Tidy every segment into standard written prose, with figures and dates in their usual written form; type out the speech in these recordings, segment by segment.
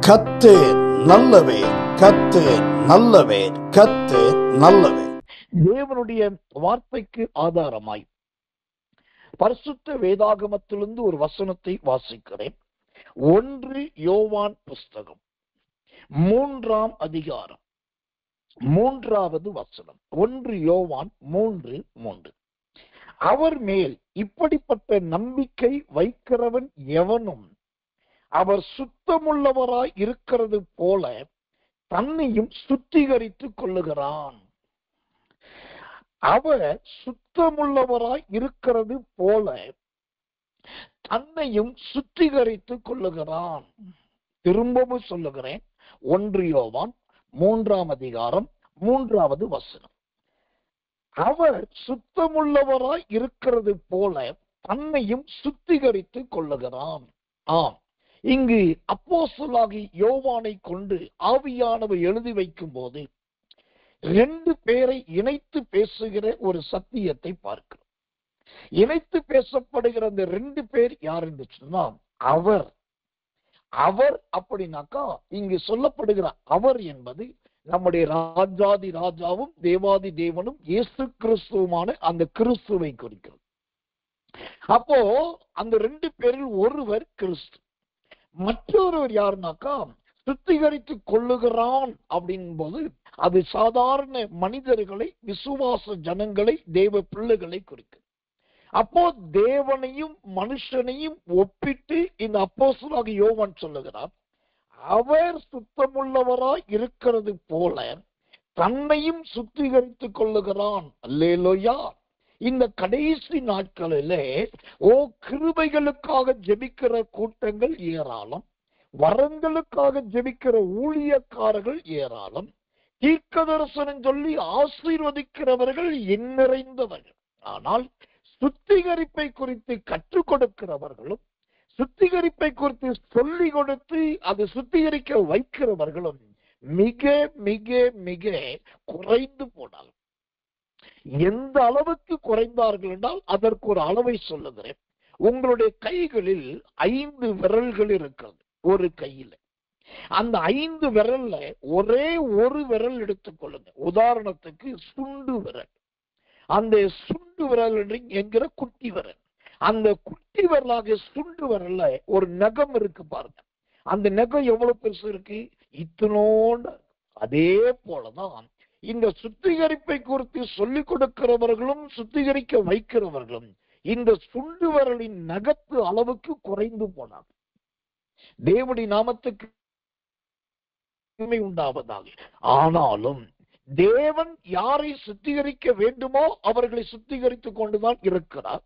கர்த்தர் நல்லவர், கர்த்தர் நல்லவர், கர்த்தர் நல்லவர். தேவனுடைய வார்த்தைக்கு ஆதாரமாய் பரிசுத்த வேதாகமத்திலிருந்து ஒரு வசனத்தை வாசிக்கிறேன். 1 யோவான் புஸ்தகம் 3ஆம் அதிகாரம் 3வது வசனம். 1 யோவான் 3:3. அவர் மேல் இப்படிப்பட்ட நம்பிக்கை வைக்கிறவன் எவனும் அவர் சுத்தமுள்ளவராய் இருக்கிறது போல தன்னையும் சுத்திகரித்துக் கொள்ளுகிறான். அவர் சுத்தமுள்ளவராய் இருக்கிறது போல தன்னையும் சுத்திகரித்துக் கொள்ளுகிறான். திரும்பவும் சொல்லுகிறேன். 1 யோவான் 3ஆம் அதிகாரம் 3வது வசனம். அவர் சுத்தமுள்ளவராய் இருக்கிறது போல தன்னையும் சுத்திகரித்துக் கொள்ளுகிறான். ஆம், இங்கு அப்போஸ்தலனாகிய யோவானை கொண்டு ஆவியானவர் எழுதி வைக்கும் போது 2 பேரை இணைத்து பேசுகிற ஒரு சத்தியத்தை பார்க்கிறோம். இணைத்து பேசப்படுகிற அந்த 2 பேர் யார் என்று சொன்னா அவர் அப்படின்னாக்கா இங்கு சொல்லப்படுகிற அவர் என்பது நம்முடைய ராஜாதி ராஜாவும் தேவாதி தேவனும் இயேசு கிறிஸ்துவுமான அந்த கிறிஸ்துவை குறிக்கிறது. அப்போ அந்த 2 பேரில் ஒருவர் கிறிஸ்து, மற்றொருவர் யாருனாக்கா சுத்திகரித்துக் கொள்ளுகிறான் அப்படின் போது அது சாதாரண மனிதர்களை, விசுவாச ஜனங்களை, தேவ பிள்ளைகளை குறிக்கும். அப்போ தேவனையும் மனுஷனையும் ஒப்பிட்டு இந்த அப்போஸ்தலனாகிய யோவான் சொல்லுகிறார், அவர் சுத்தமுள்ளவராய் இருக்கிறது போல தன்னையும் சுத்திகரித்துக் கொள்ளுகிறான். அல்லேலூயா. இந்த கடைசி நாட்களிலே கிருபைகளுக்காக ஜெபிக்கிற கூட்டங்கள் ஏராளம், வரங்களுக்காக ஜெபிக்கிற ஊழியக்காரர்கள் ஏராளம், தீர்க்க தரிசனம் சொல்லி ஆசீர்வதிக்கிறவர்கள் எண்ணிறைந்தவர்கள். ஆனால் சுத்திகரிப்பை குறித்து கற்றுக் கொடுக்கிறவர்களும், சுத்திகரிப்பை குறித்து சொல்லிக் கொடுத்து அது சுத்திகரிக்க வைக்கிறவர்களும் மிக மிக மிக குறைந்து போனார்கள். எந்த அளவுக்கு குறைந்தார்கள் என்றால் அதற்கு ஒரு அளவை சொல்லுகிறேன். உங்களுடைய கைகளில் 5 விரல்கள் இருக்கிறது. ஒரு கையில அந்த 5 விரல்ல ஒரே ஒரு விரல் எடுத்துக்கொள்ளுங்க. உதாரணத்துக்கு சுண்டு விரல். அந்த சுண்டு விரல் என்கிற குட்டி விரல், அந்த குட்டி விரலாக சுண்டு விரல்ல ஒரு நகம் இருக்கு பாருங்க. அந்த நகம் எவ்வளவு பெருசு இருக்கு? இத்தனோண்டு. அதே போலதான் இந்த சுத்திகரிப்பை குறித்து சொல்லிக் கொடுக்கிறவர்களும் சுத்திகரிக்க வைக்கிறவர்களும் இந்த சுண்டு விரலின் நகத்து அளவுக்கு குறைந்து போனார். தேவனுடைய நாமத்துக்கு உண்டாவதாக. ஆனாலும் தேவன் யாரை சுத்திகரிக்க வேண்டுமோ அவர்களை சுத்திகரித்துக் கொண்டுதான் இருக்கிறார்.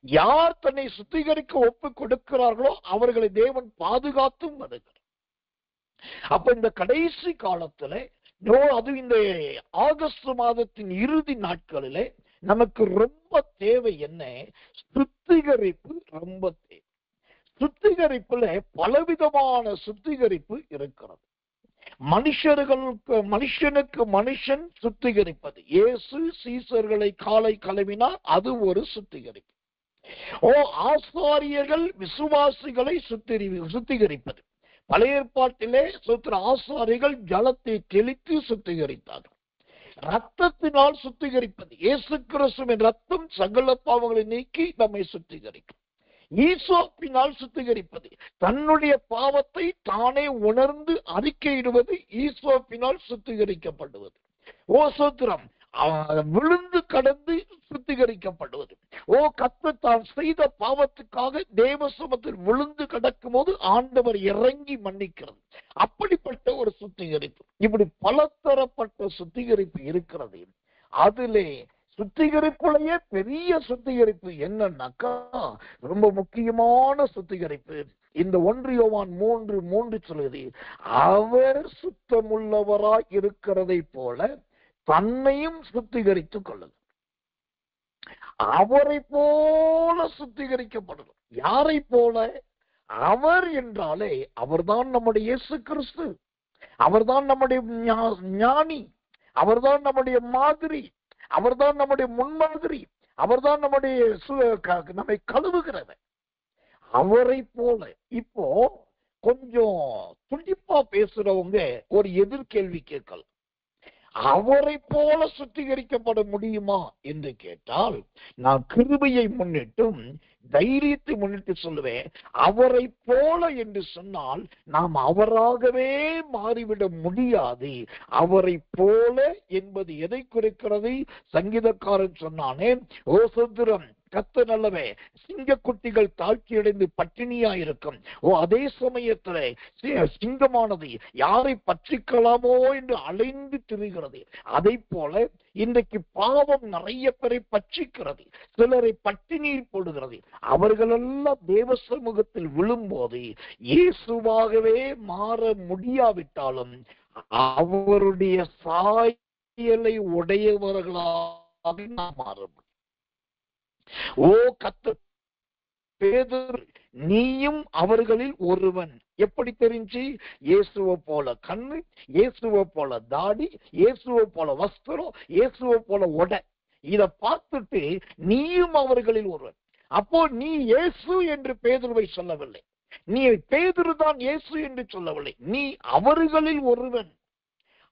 யார் தன்னை சுத்திகரிக்க ஒப்பு கொடுக்கிறார்களோ அவர்களை தேவன் பாதுகாத்தும் வருகிறார். அப்ப இந்த கடைசி காலத்துல, அது இந்த ஆகஸ்ட் மாதத்தின் இறுதி நாட்களிலே நமக்கு ரொம்ப தேவை என்ன? சுத்திகரிப்பு ரொம்ப தேவை. சுத்திகரிப்புல பலவிதமான சுத்திகரிப்பு இருக்கிறது. மனுஷனுக்கு மனுஷன் சுத்திகரிப்பது. இயேசு சீசர்களை காலை கழுவினார், அது ஒரு சுத்திகரிப்பு. ஆசாரியர்கள் விசுவாசிகளை சுத்திகரிப்பது. பழைய ஏற்பாட்டிலே ஆசாரிகள் ஜலத்தை தெளித்து சுத்திகரித்தார்கள். ரத்தத்தினால் சுத்திகரிப்பது. இயேசு கிறிஸ்துவின் ரத்தம் சகல பாவங்களை நீக்கி நம்மை சுத்திகரிக்கும். ஈசோப்பினால் சுத்திகரிப்பது. தன்னுடைய பாவத்தை தானே உணர்ந்து அறிக்கையிடுவது ஈசோப்பினால் சுத்திகரிக்கப்படுவது. சோத்திரம். விழுந்து கடந்து சுத்திகரிக்கப்படுவது. கர்த்தர் தான் செய்த பாவத்துக்காக தேவ சமூகத்தில் விழுந்து கிடக்கும் போது ஆண்டவர் இறங்கி மன்னிக்கிறது. அப்படிப்பட்ட ஒரு சுத்திகரிப்பு. இப்படி பலதரப்பட்ட சுத்திகரிப்பு இருக்கிறது. அதிலே சுத்திகரிப்புலயே பெரிய சுத்திகரிப்பு என்னன்னாக்கா ரொம்ப முக்கியமான சுத்திகரிப்பு இந்த 1 யோவான் 3:3 சொல்லுது, அவர் சுத்தமுள்ளவராய் இருக்கிறதை போல தன்னையும் சுத்திகரித்துக் கொள்ளுது. அவரை போல சுத்திகரிக்கப்படணும். யாரை போல? அவர் என்றாலே அவர்தான் நம்முடைய இயேசு கிறிஸ்து. அவர்தான் நம்முடைய ஞானி, அவர்தான் நம்முடைய மாதிரி, அவர்தான் நம்முடைய முன்மாதிரி, அவர்தான் நம்மை கழுவுகிறவர். அவரை போல இப்போ கொஞ்சம் துடிப்பா பேசுறவங்க ஒரு எதிர்கேள்வி கேட்கலாம். அவரை போல சுத்திகரிக்கப்பட முடியுமா என்று கேட்டால், நான் கிருபையை முன்னிட்டும் தைரியத்தை முன்னிட்டு சொல்லுவேன், அவரை போல என்று சொன்னால் நாம் அவராகவே மாறிவிட முடியாது. அவரை போல என்பது எதை குறிக்கிறது? சங்கீதக்காரன் சொன்னானே, ஓ சுத்திரம் கத்த நல்லவே, சிங்கக்குட்டிகள் தாழ்ச்சியடைந்து பட்டினியா இருக்கும். அதே சமயத்துல சிங்கமானது யாரை பற்றிக்கலாமோ என்று அலைந்து திரிகிறது. அதை போல இன்றைக்கு பாவம் நிறைய பேரை பற்றிக்கிறது, சிலரை பட்டினியில் போடுகிறது. அவர்களெல்லாம் தேவ சமூகத்தில் விழும்போது இயேசுவாகவே மாற முடியாவிட்டாலும் அவருடைய சாயலை உடையவர்களாக நாம் மாற முடியும். ஓ கர்த்தர், பேதுரு நீயும் அவர்களில் ஒருவன். எப்படி தெரிஞ்சு? இயேசுவை போல கண்ணு, இயேசுவை போல தாடி, இயேசுவை போல வஸ்திரம், இயேசுவை போல உடை. இத பார்த்துட்டு நீயும் அவர்களில் ஒருவன். அப்போ நீ இயேசு என்று பேதுருவை சொல்லவில்லை, நீ பேதுரு தான் இயேசு என்று சொல்லவில்லை, நீ அவர்களில் ஒருவன்,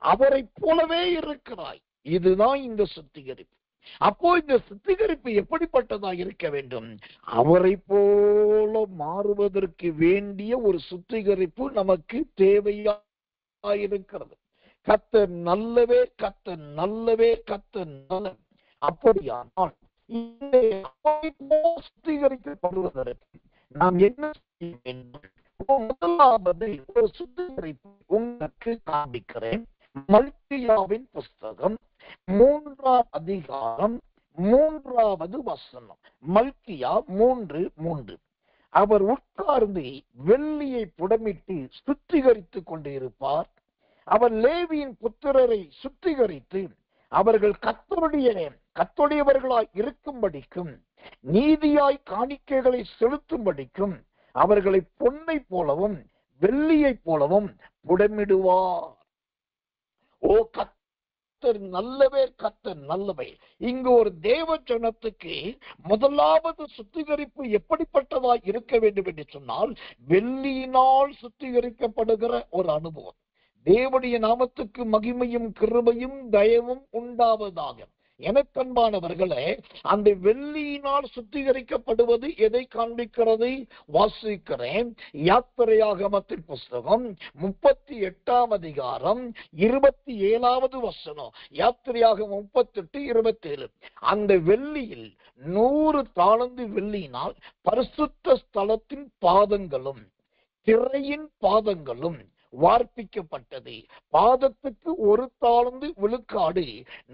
அவரை போலவே இருக்கிறாய். இதுதான் இந்த சுத்திகரிப்பு. அப்போ இந்த சுத்திகரிப்பு எப்படிப்பட்டதா இருக்க வேண்டும்? அவரை போல மாறுவதற்கு வேண்டிய ஒரு சுத்திகரிப்பு நமக்கு தேவையாயிருக்கிறது. கர்த்தர் நல்லவே, கர்த்தர் நல்லவே, கர்த்தர் நல்ல. அப்படியானால் சுத்திகரிக்கப்படுவதற்கு நாம் என்ன செய்ய வேண்டும்? முதலாவது ஒரு சுத்திகரிப்பு உங்களுக்கு காண்பிக்கிறேன். மல்கியாவின் புஸ்தகம் 3ஆம் அதிகாரம் 3வது வசனம். மல்கியா 3:3. அவர் உட்கார்ந்து வெள்ளியை புடமிட்டு சுத்திகரித்துக் கொண்டிருப்பார். அவர் லேவியின் புத்திரரை சுத்திகரித்து அவர்கள் கர்த்தருடையவர்களாய் இருக்கும்படிக்கும் நீதியாய் காணிக்கைகளை செலுத்தும்படிக்கும் அவர்களை பொன்னை போலவும் வெள்ளியை போலவும் புடமிடுவார். ஓ கர்த்தர் நல்லவே, கர்த்தர் நல்லவே. இங்கு ஒரு தேவ ஜனத்துக்கு முதலாவது சுத்திகரிப்பு எப்படிப்பட்டதா இருக்க வேண்டும் என்று சொன்னால், வெள்ளியினால் சுத்திகரிக்கப்படுகிற ஒரு அனுபவம். தேவனுடைய நாமத்துக்கு மகிமையும் கிருபையும் தயவும் உண்டாவதாக. எனக்கன்பானவர்களே, அந்த வெள்ளியினால் சுத்திகரிக்கப்படுவது எதை காண்பிக்கிறது? வாசிக்கிறேன். யாத்திரையாகமத்தின் புஸ்தகம் 38ஆம் அதிகாரம் 27வது வசனம். யாத்திரையாகமம் 38:27. அந்த வெள்ளியில் 100 தாலந்து வெள்ளியினால் பரிசுத்த ஸ்தலத்தின் பாதங்களும் திரையின் பாதங்களும் வார்ப்பிக்கப்பட்டது. பாதத்துக்கு 1 தாலந்து விழுக்காடு,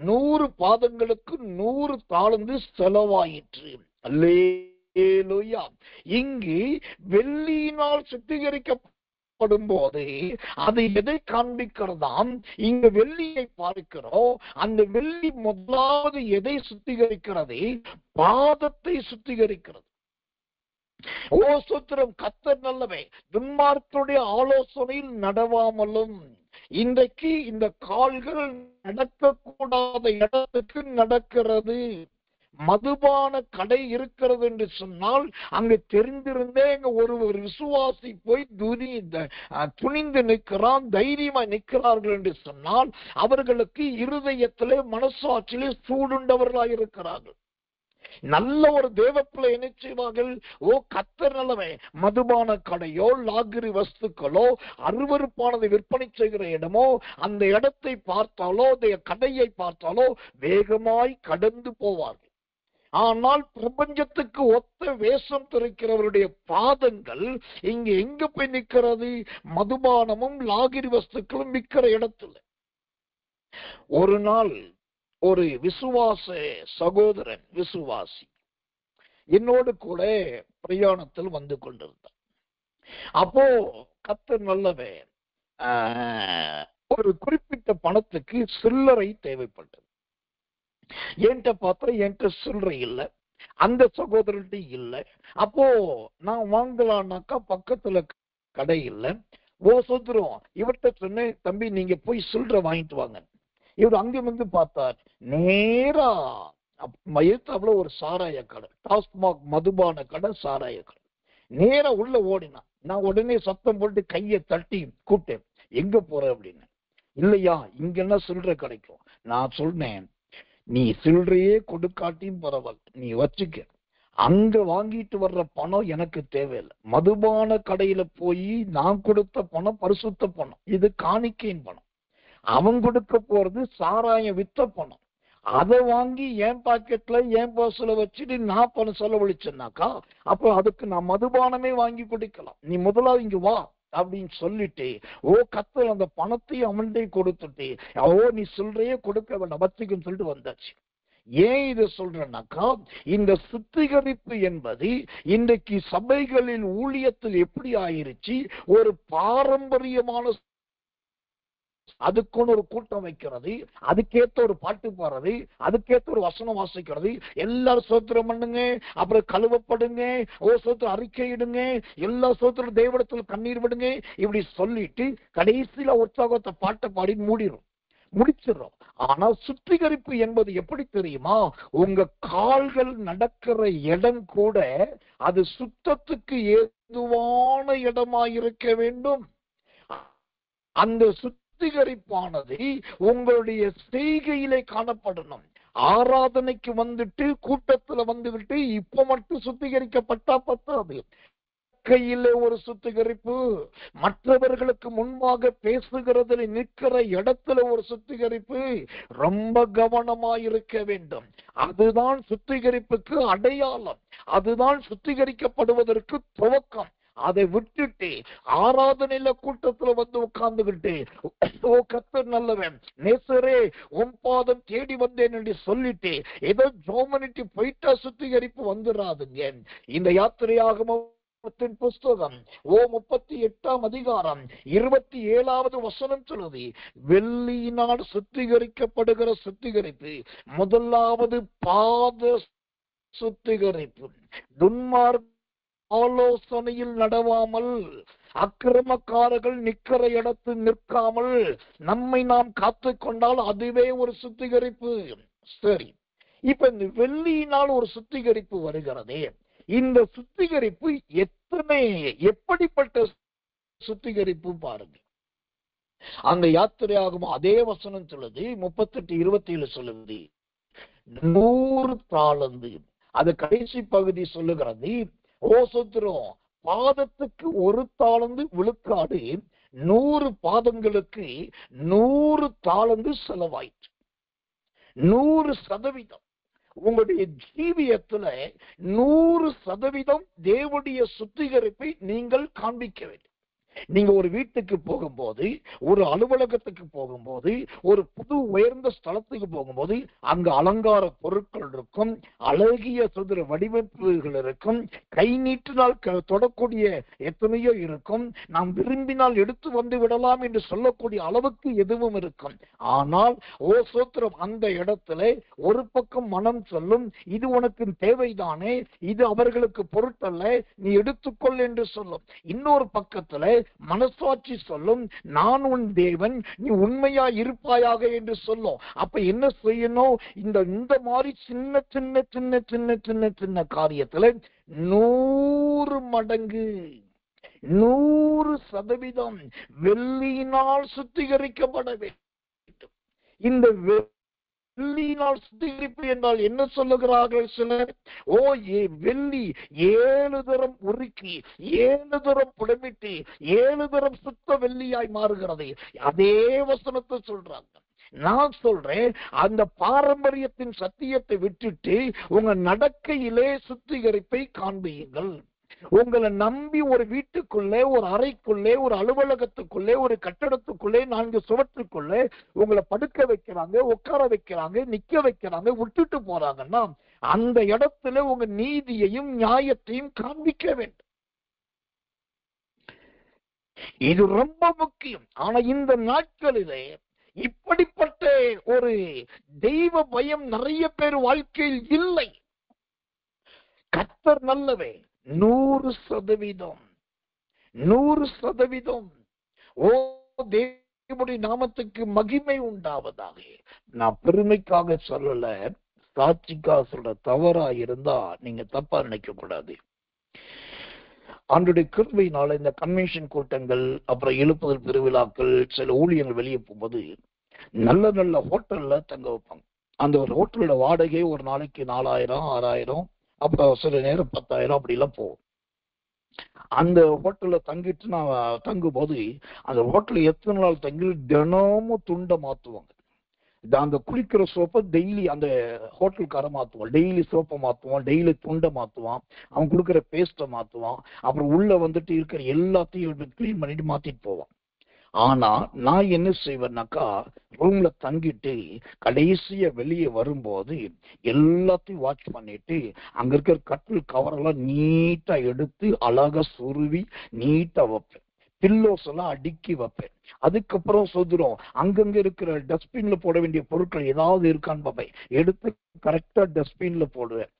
100 பாதங்களுக்கு 100 தாலந்து செலவாயிற்று. அல்லேலூயா. இங்கு வெள்ளியினால் சுத்திகரிக்கப்படும் போது அது எதை காண்பிக்கிறதாம்? இங்கு வெள்ளியை பார்க்கிறோம். அந்த வெள்ளி முதலாவது எதை சுத்திகரிக்கிறது? பாதத்தை சுத்திகரிக்கிறது. ஓ சுத்திரம் கர்த்தர் நல்லவே. துன்மார்க்கருடைய ஆலோசனையில் நடவாமலும், இன்றைக்கு இந்த கால்கள் நடக்கக்கூடாத இடத்துக்கு நடக்கிறது. மதுபான கடை இருக்கிறது என்று சொன்னால் அங்கு தெரிந்திருந்தே ஒரு விசுவாசி போய் துணிந்து நிற்கிறான், தைரியமா நிற்கிறார்கள் என்று சொன்னால் அவர்களுக்கு இருதயத்திலே மனசாட்சியிலே சூடுண்டவர்களாக இருக்கிறார்கள். நல்ல ஒரு தேவப்பிள்ளை என்ன செய்வார்கள்? ஓ கர்த்தர் நல்லவே. மதுபான கடையோ லாகிரி வஸ்துக்களோ அருவருப்பானதை விற்பனை செய்கிற இடமோ அந்த இடத்தை பார்த்தாலோ கடையை பார்த்தாலோ வேகமாய் கடந்து போவார்கள். ஆனால் பிரபஞ்சத்துக்கு ஒத்த வேஷம் தெரிக்கிறவருடைய பாதங்கள் இங்க எங்க போய் நிற்கிறது? மதுபானமும் லாகிரி வஸ்துக்களும் விற்கிற இடத்துல. ஒரு நாள் ஒரு விசுவாச சகோதரன், விசுவாசி, என்னோடு கூட பிரயாணத்தில் வந்து கொண்டிருந்தார். அப்போ கர்த்தர் நல்லவே, ஒரு குறிப்பிட்ட பணத்துக்கு சில்லறை தேவைப்பட்டது. என்கிட்ட பார்த்தா என்கிட்ட சில்லறை இல்லை, அந்த சகோதரர்கிட்ட இல்லை. அப்போ நான் வாங்கலான்னாக்கா பக்கத்துல கடை இல்லை. சோத்திரம். இவர்கிட்ட சொன்னேன், தம்பி நீங்க போய் சில்லறை வாங்கிட்டு வாங்க. இவர் அங்க வந்து பார்த்தார், நேரா எதிர்த்தாப்புல ஒரு சாராய கடை, டாஸ்மாக் மதுபான கடை, சாராய கடை. நேரா உள்ள ஓடினான். நான் உடனே சத்தம் போட்டு கையை தட்டி கூப்பிட்டேன், எங்க போற அப்படின்னு. இல்லையா, இங்க என்ன சில்லறை கிடைக்கும். நான் சொன்னேன், நீ சில்லறையே கொடுக்காட்டியும் பரவாயில்ல, நீ வச்சுக்க. அங்க வாங்கிட்டு வர்ற பணம் எனக்கு தேவையில்லை. மதுபான கடையில போய் நான் கொடுத்த பணம் பரிசுத்த பணம், இது காணிக்கையின் பணம். அவன் கொடுக்க போறது சாராயம் வித்த பணம். அதை வாங்கி என் பாக்கெட்ல என் பர்ஸ்ல வச்சுட்டு நான் பணம் செலவழிச்சேன்னாக்கா அப்ப அதுக்கு நான் மதுபானமே வாங்கி குடிக்கலாம். நீ முதலாவது இங்க வா அப்படின்னு சொல்லிட்டு கத்தர் அந்த பணத்தையும் அவன்கிட்ட கொடுத்துட்டு நீ சில்லறையே கொடுக்க வேண்டாம் வச்சுக்குன்னு சொல்லிட்டு வந்தாச்சு. ஏன் இதை சொல்றேன்னாக்கா, இந்த சுத்திகரிப்பு என்பது இன்றைக்கு சபைகளில் ஊழியத்தில் எப்படி ஆயிருச்சு, ஒரு பாரம்பரியமான, அதுக்குன்னு ஒரு கூட்டம் வைக்கிறது, அதுக்கேற்ற ஒரு பாட்டு பாடுறது, அதுக்கேற்ற ஒரு வசனம் வாசிக்கிறது, எல்லாரும் சோத்திரம் பண்ணுங்க, அப்புறம் கழுவப்படுங்க, சோத்திரம் அறிக்கையிடுங்க, எல்லா சோத்திரம் தேவடத்துல கண்ணீர் விடுங்க, இப்படி சொல்லிட்டு கடைசியில உற்சாகத்தை பாட்டை பாடி முடிச்சிடறோம். ஆனா சுத்திகரிப்பு என்பது எப்படி தெரியுமா, உங்க கால்கள் நடக்கிற இடம் கூட அது சுத்தத்துக்கு ஏதுவான இடமா இருக்க வேண்டும். அந்த சுத்திகரிப்பானது உங்களுடைய செய்கையிலே காணப்படணும். ஆராதனைக்கு வந்துட்டு கூட்டத்துல வந்துவிட்டு இப்ப மட்டும் சுத்திகரிக்கப்பட்டா பத்தாது. கையிலே ஒரு சுத்திகரிப்பு, மற்றவர்களுக்கு முன்பாக பேசுகிறதுல நிற்கிற இடத்துல ஒரு சுத்திகரிப்பு, ரொம்ப கவனமாயிருக்க வேண்டும். அதுதான் சுத்திகரிப்புக்கு அடையாளம், அதுதான் சுத்திகரிக்கப்படுவதற்கு துவக்கம். அதை விட்டுட்டு ஆராதனையில கூட்டத்துல வந்து உட்கார்ந்துகிட்டு கர்த்தர் நல்லவன் நேசரே உன் பாதம் தேடி வந்தேன் என்று சொல்லிட்டு ஏதோ ஜோமனிட்டு போயிட்டா சுத்திகரிப்பு வந்துடாதுங்க. இந்த யாத்திரையாகம புஸ்தகம் 38ஆம் அதிகாரம் 27வது வசனம் சொல்லுது, வெள்ளியினால் சுத்திகரிக்கப்படுகிற சுத்திகரிப்பு முதலாவது பாத சுத்திகரிப்பு. துன்மார்க்க ஆலோசனையில் நடவாமல், அக்கிரமக்காரர்கள் நிற்கிற இடத்தில் நிற்காமல் நம்மை நாம் காத்துக் கொண்டால் அதுவே ஒரு சுத்திகரிப்பு. சரி, இப்ப இந்த வெள்ளியினால் ஒரு சுத்திகரிப்பு வருகிறதே, இந்த சுத்திகரிப்பு எப்படிப்பட்ட சுத்திகரிப்பு பாருங்க. அந்த யாத்திரையாகும் அதே வசனம் சொல்லுது, 38:27 சொல்லுது, 100 தாலந்து. அது கடைசி பகுதி சொல்லுகிறது, சோத்திரம் பாதத்துக்கு 1 தாலந்து விழுக்காடு, 100 பாதங்களுக்கு 100 தாலந்து செலவாயிற்று. 100% உங்களுடைய ஜீவியத்துல 100% தேவனுடைய சுத்திகரிப்பை நீங்கள் காண்பிக்க வேண்டும். நீங்க ஒரு வீட்டுக்கு போகும்போது, ஒரு அலுவலகத்துக்கு போகும்போது, ஒரு புது உயர்ந்த ஸ்தலத்துக்கு போகும்போது அங்க அலங்கார பொருட்கள் இருக்கும், அழகிய சுதந்திர வடிவமைப்புகள் இருக்கும், கை நீட்டினால் தொடக்கூடிய எத்தனையோ இருக்கும், நாம் விரும்பினால் எடுத்து வந்து விடலாம் என்று சொல்லக்கூடிய அளவுக்கு எதுவும் இருக்கும். ஆனால் சோத்திரம் அந்த இடத்துல ஒரு பக்கம் மனம் சொல்லும், இது உனக்கு தேவைதானே, இது அவர்களுக்கு பொருட்டல்ல, நீ எடுத்துக்கொள் என்று சொல்லும். இன்னொரு பக்கத்துல மனசாட்சி சொல்லும், நான் உன் தேவன், நீ உண்மையா இருப்பாயாக என்று சொல்லும். அப்ப என்ன செய்யணும், இந்த மாதிரி சின்ன சின்ன சின்ன சின்ன சின்ன சின்ன காரியத்துல 100 மடங்கு 100% வெள்ளியினால் சுத்திகரிக்கப்பட வேண்டும். இந்த வெள்ளியினால் சுத்திகரிப்பு என்றால் என்ன சொல்லுகிறார்கள் சிலர், வெள்ளி 7 தரம் உருக்கி 7 தரம் புடமிட்டு 7 தரம் சுத்த வெள்ளியாய் மாறுகிறது. அதே வசனத்தை சொல்றாங்க. நான் சொல்றேன், அந்த பாரம்பரியத்தின் சத்தியத்தை விட்டுட்டு உங்க நடக்கையிலே சுத்திகரிப்பை காண்பியுங்கள். உங்களை நம்பி ஒரு வீட்டுக்குள்ளே, ஒரு அறைக்குள்ளே, ஒரு அலுவலகத்துக்குள்ளே, ஒரு கட்டடத்துக்குள்ளே, 4 சுவற்றுக்குள்ளே உங்களை படுக்க வைக்கிறாங்க, உட்கார வைக்கிறாங்க, நிக்க வைக்கிறாங்க, விட்டுட்டு போறாங்கன்னா அந்த இடத்துல உங்க நீதியையும் நியாயத்தையும் காண்பிக்க வேண்டும். இது ரொம்ப முக்கியம். ஆனா இந்த நாட்களிலே இப்படிப்பட்ட ஒரு தெய்வ பயம் நிறைய பேர் வாழ்க்கையில் இல்லை. கர்த்தர் நல்லவே 100%. ஓ தேவனுடைய நாமத்துக்கு மகிமை உண்டாவதாக. நான் பெருமைக்காக சொல்லல, சாட்சிக்காக சொல்ற. தவறா இருந்தா நீங்க தப்பா நினைக்க கூடாது. ஆண்டுடைய கிருபையினால இந்த கன்வென்ஷன் கூட்டங்கள், அப்புறம் எழுப்புதல் பெருவிழாக்கள், சில ஊழியர்கள் வெளியே போகும்போது நல்ல நல்ல ஹோட்டல்ல தங்க வைப்பாங்க. அந்த ஒரு ஹோட்டலோட வாடகை ஒரு நாளைக்கு 4000 6000, அப்புறம் சில நேரம் 10,000 அப்படி எல்லாம் போகும். அந்த ஹோட்டல்ல தங்கிட்டு நான் தங்கும் போது அந்த ஹோட்டல்ல எத்தனை நாள் தங்கி தினமும் துண்டை மாத்துவாங்க. அந்த குளிக்கிற சோப்பை டெய்லி அந்த ஹோட்டல்கார மாத்துவான், டெய்லி சோப்பை மாத்துவான், டெய்லி துண்டை மாத்துவான், அவன் கொடுக்குற பேஸ்ட்டை மாத்துவான், அப்புறம் உள்ள வந்துட்டு இருக்கிற எல்லாத்தையும் கிளீன் பண்ணிட்டு மாத்திட்டு போவான். ஆனா நான் என்ன செய்வேன்னாக்கா, ரூம்ல தங்கிட்டு கடைசியா வெளியே வரும்போது எல்லாத்தையும் வாட்ச் பண்ணிட்டு அங்க இருக்கிற கட்டில் கவரெல்லாம் நீட்டா எடுத்து அழகா சுருவி நீட்டா வைப்பேன். பில்லோஸ் எல்லாம் அடுக்கி வைப்பேன். அதுக்கப்புறம் சொல்றோம், அங்கங்க இருக்கிற டஸ்ட்பின்ல போட வேண்டிய பொருட்கள் ஏதாவது இருக்கான்னு பார்ப்பேன், எடுத்து கரெக்டா டஸ்ட்பின்ல போடுவேன்.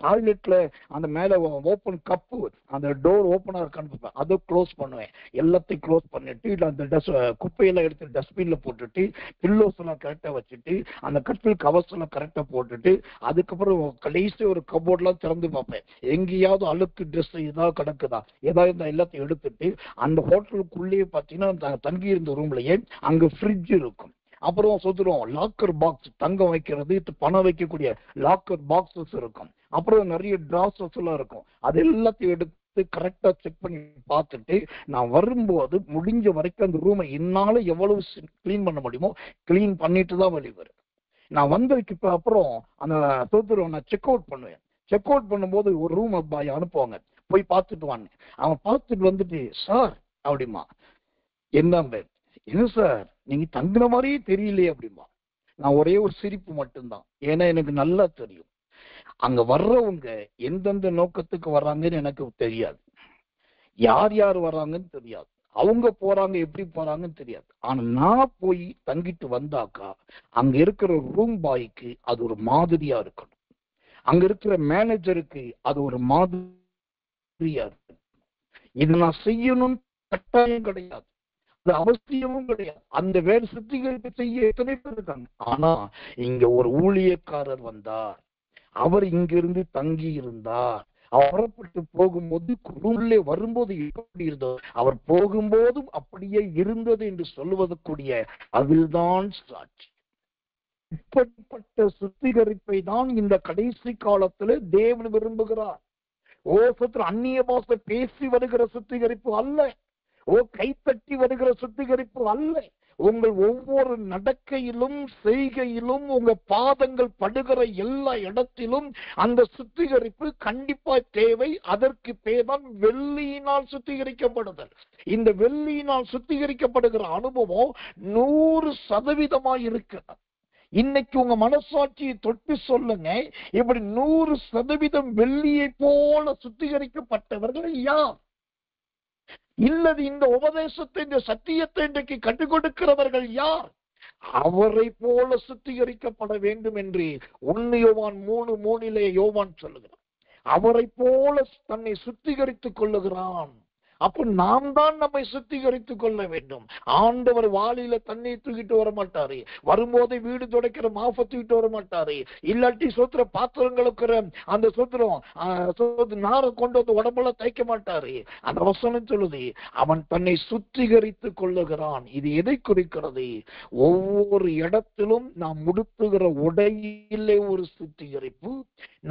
டாய்லெட்ல அந்த மேல ஓப்பன் கப்பு, அந்த டோர் ஓப்பனா இருக்கான்னு பார்ப்பேன், அதை க்ளோஸ் பண்ணுவேன். எல்லாத்தையும் க்ளோஸ் பண்ணிட்டு அந்த குப்பையெல்லாம் எடுத்து டஸ்ட்பின்ல போட்டுட்டு, பில்லோஸ் எல்லாம் கரெக்டா வச்சுட்டு, அந்த கட்டில் கவர்ஸ் எல்லாம் கரெக்டா போட்டுட்டு, அதுக்கப்புறம் கடைசி ஒரு கபோர்ட்லாம் திறந்து பார்ப்பேன், எங்கேயாவது அழுக்கு ட்ரெஸ் ஏதாவது கிடக்குதா, ஏதாவது எல்லாத்தையும் எடுத்துட்டு, அந்த ஹோட்டலுக்குள்ளேயே பார்த்தீங்கன்னா தங்கி இருந்த ரூம்லயே அங்க ஃப்ரிட்ஜ் இருக்கும். அப்புறம் சொல்றோம் லாக்கர் பாக்ஸ், தங்கம் வைக்கிறது, பணம் வைக்கக்கூடிய லாக்கர் பாக்ஸஸ் இருக்கும். அப்புறம் நிறைய டிராசஸ் எல்லாம் இருக்கும். அது எல்லாத்தையும் எடுத்து கரெக்டா செக் பண்ணி பார்த்துட்டு, நான் வரும்போது முடிஞ்ச வரைக்கும் அந்த ரூமை என்னால எவ்வளவு கிளீன் பண்ண முடியுமோ கிளீன் பண்ணிட்டு தான் வெளிவரும். நான் வந்ததுக்கு அப்புறம் அந்த சொல்றோம் நான் செக் அவுட் பண்ணுவேன். செக் அவுட் பண்ணும்போது ஒரு ரூம் பாய் அனுப்புவாங்க, போய் பார்த்துட்டு வாங்க. அவன் பார்த்துட்டு வந்துட்டு, சார் அப்படிமா, என்ன சார் நீங்க தங்குன மாதிரியே தெரியலையே அப்படிமா. நான் ஒரே ஒரு சிரிப்பு மட்டும்தான். ஏன்னா எனக்கு நல்லா தெரியும் அங்க வர்றவங்க எந்தெந்த நோக்கத்துக்கு வர்றாங்கன்னு எனக்கு தெரியாது, யார் யார் வர்றாங்கன்னு தெரியாது, அவங்க போறாங்க எப்படி போறாங்கன்னு தெரியாது. ஆனா நான் போய் தங்கிட்டு வந்தாக்கா அங்க இருக்கிற ரூம் பாய்க்கு அது ஒரு மாதிரியா இருக்கணும், அங்க இருக்கிற மேனேஜருக்கு அது ஒரு மாதிரியா இருக்கு. இது நான் செய்யணும்னு கட்டாயம் கிடையாது, அவசியமும் கிடையாது. அந்த வேலை சுத்திகரிப்பு செய்ய எத்தனை பேர் இருக்காங்க. ஆனா இங்க ஒரு ஊழியக்காரர் வந்தார், அவர் இங்கிருந்து தங்கி இருந்தார், புறப்பட்டு போகும்போது ரூம்லே வரும்போது எப்படி இருந்தது, அவர் போகும்போதும் அப்படியே இருந்தது என்று சொல்லுவதற்குரிய அதில்தான் சாட்சி. இப்படிப்பட்ட சுத்திகரிப்பை தான் இந்த கடைசி காலத்துல தேவன் விரும்புகிறார். அந்நிய பாஷை பேசி வருகிற சுத்திகரிப்பு அல்ல, கைத்தட்டி வருகிற சுத்திகரிப்பு அல்ல. உங்கள் ஒவ்வொரு நடக்கையிலும் செய்கையிலும் உங்க பாதங்கள் படுகிற எல்லா இடத்திலும் அந்த சுத்திகரிப்பு கண்டிப்பா தேவை. அதற்கு பேர் தான் வெள்ளியினால் சுத்திகரிக்கப்படுதல். இந்த வெள்ளியினால் சுத்திகரிக்கப்படுகிற அனுபவம் 100% இருக்கிறது. இன்னைக்கு உங்க மனசாட்சியை தொட்டு சொல்லுங்க, இப்படி 100% வெள்ளியை போல சுத்திகரிக்கப்பட்டவர்கள் யார்? இல்லது இந்த உபதேசத்தை, இந்த சத்தியத்தை இன்றைக்கு கற்றுக் கொடுக்கிறவர்கள் யார்? அவரை போல சுத்திகரிக்கப்பட வேண்டும் என்று 1 யோவான் 3:3 யோவான் சொல்லுகிறார். அவரை போல தன்னை சுத்திகரித்துக் கொள்ளுகிறான். அப்ப நாம் தான் நம்மை சுத்திகரித்துக் கொள்ள வேண்டும். ஆண்டவர் வாளியில தண்ணீர் தூக்கிட்டு வர மாட்டாரு, வரும்போது வீடு துடைக்கிற மாஃபை தூக்கிட்டு வர மாட்டாரு, இல்லாட்டி சொத்துற பாத்திரங்களுக்கு அந்த சொத்திரம் நாரை கொண்டு வந்து உடம்புல தைக்க மாட்டாரு. அந்த வசனம் சொல்லுது, அவன் தன்னை சுத்திகரித்துக் கொள்ளுகிறான். இது எதை குறிக்கிறது? ஒவ்வொரு இடத்திலும் நாம் உடுத்துகிற உடையிலே ஒரு சுத்திகரிப்பு,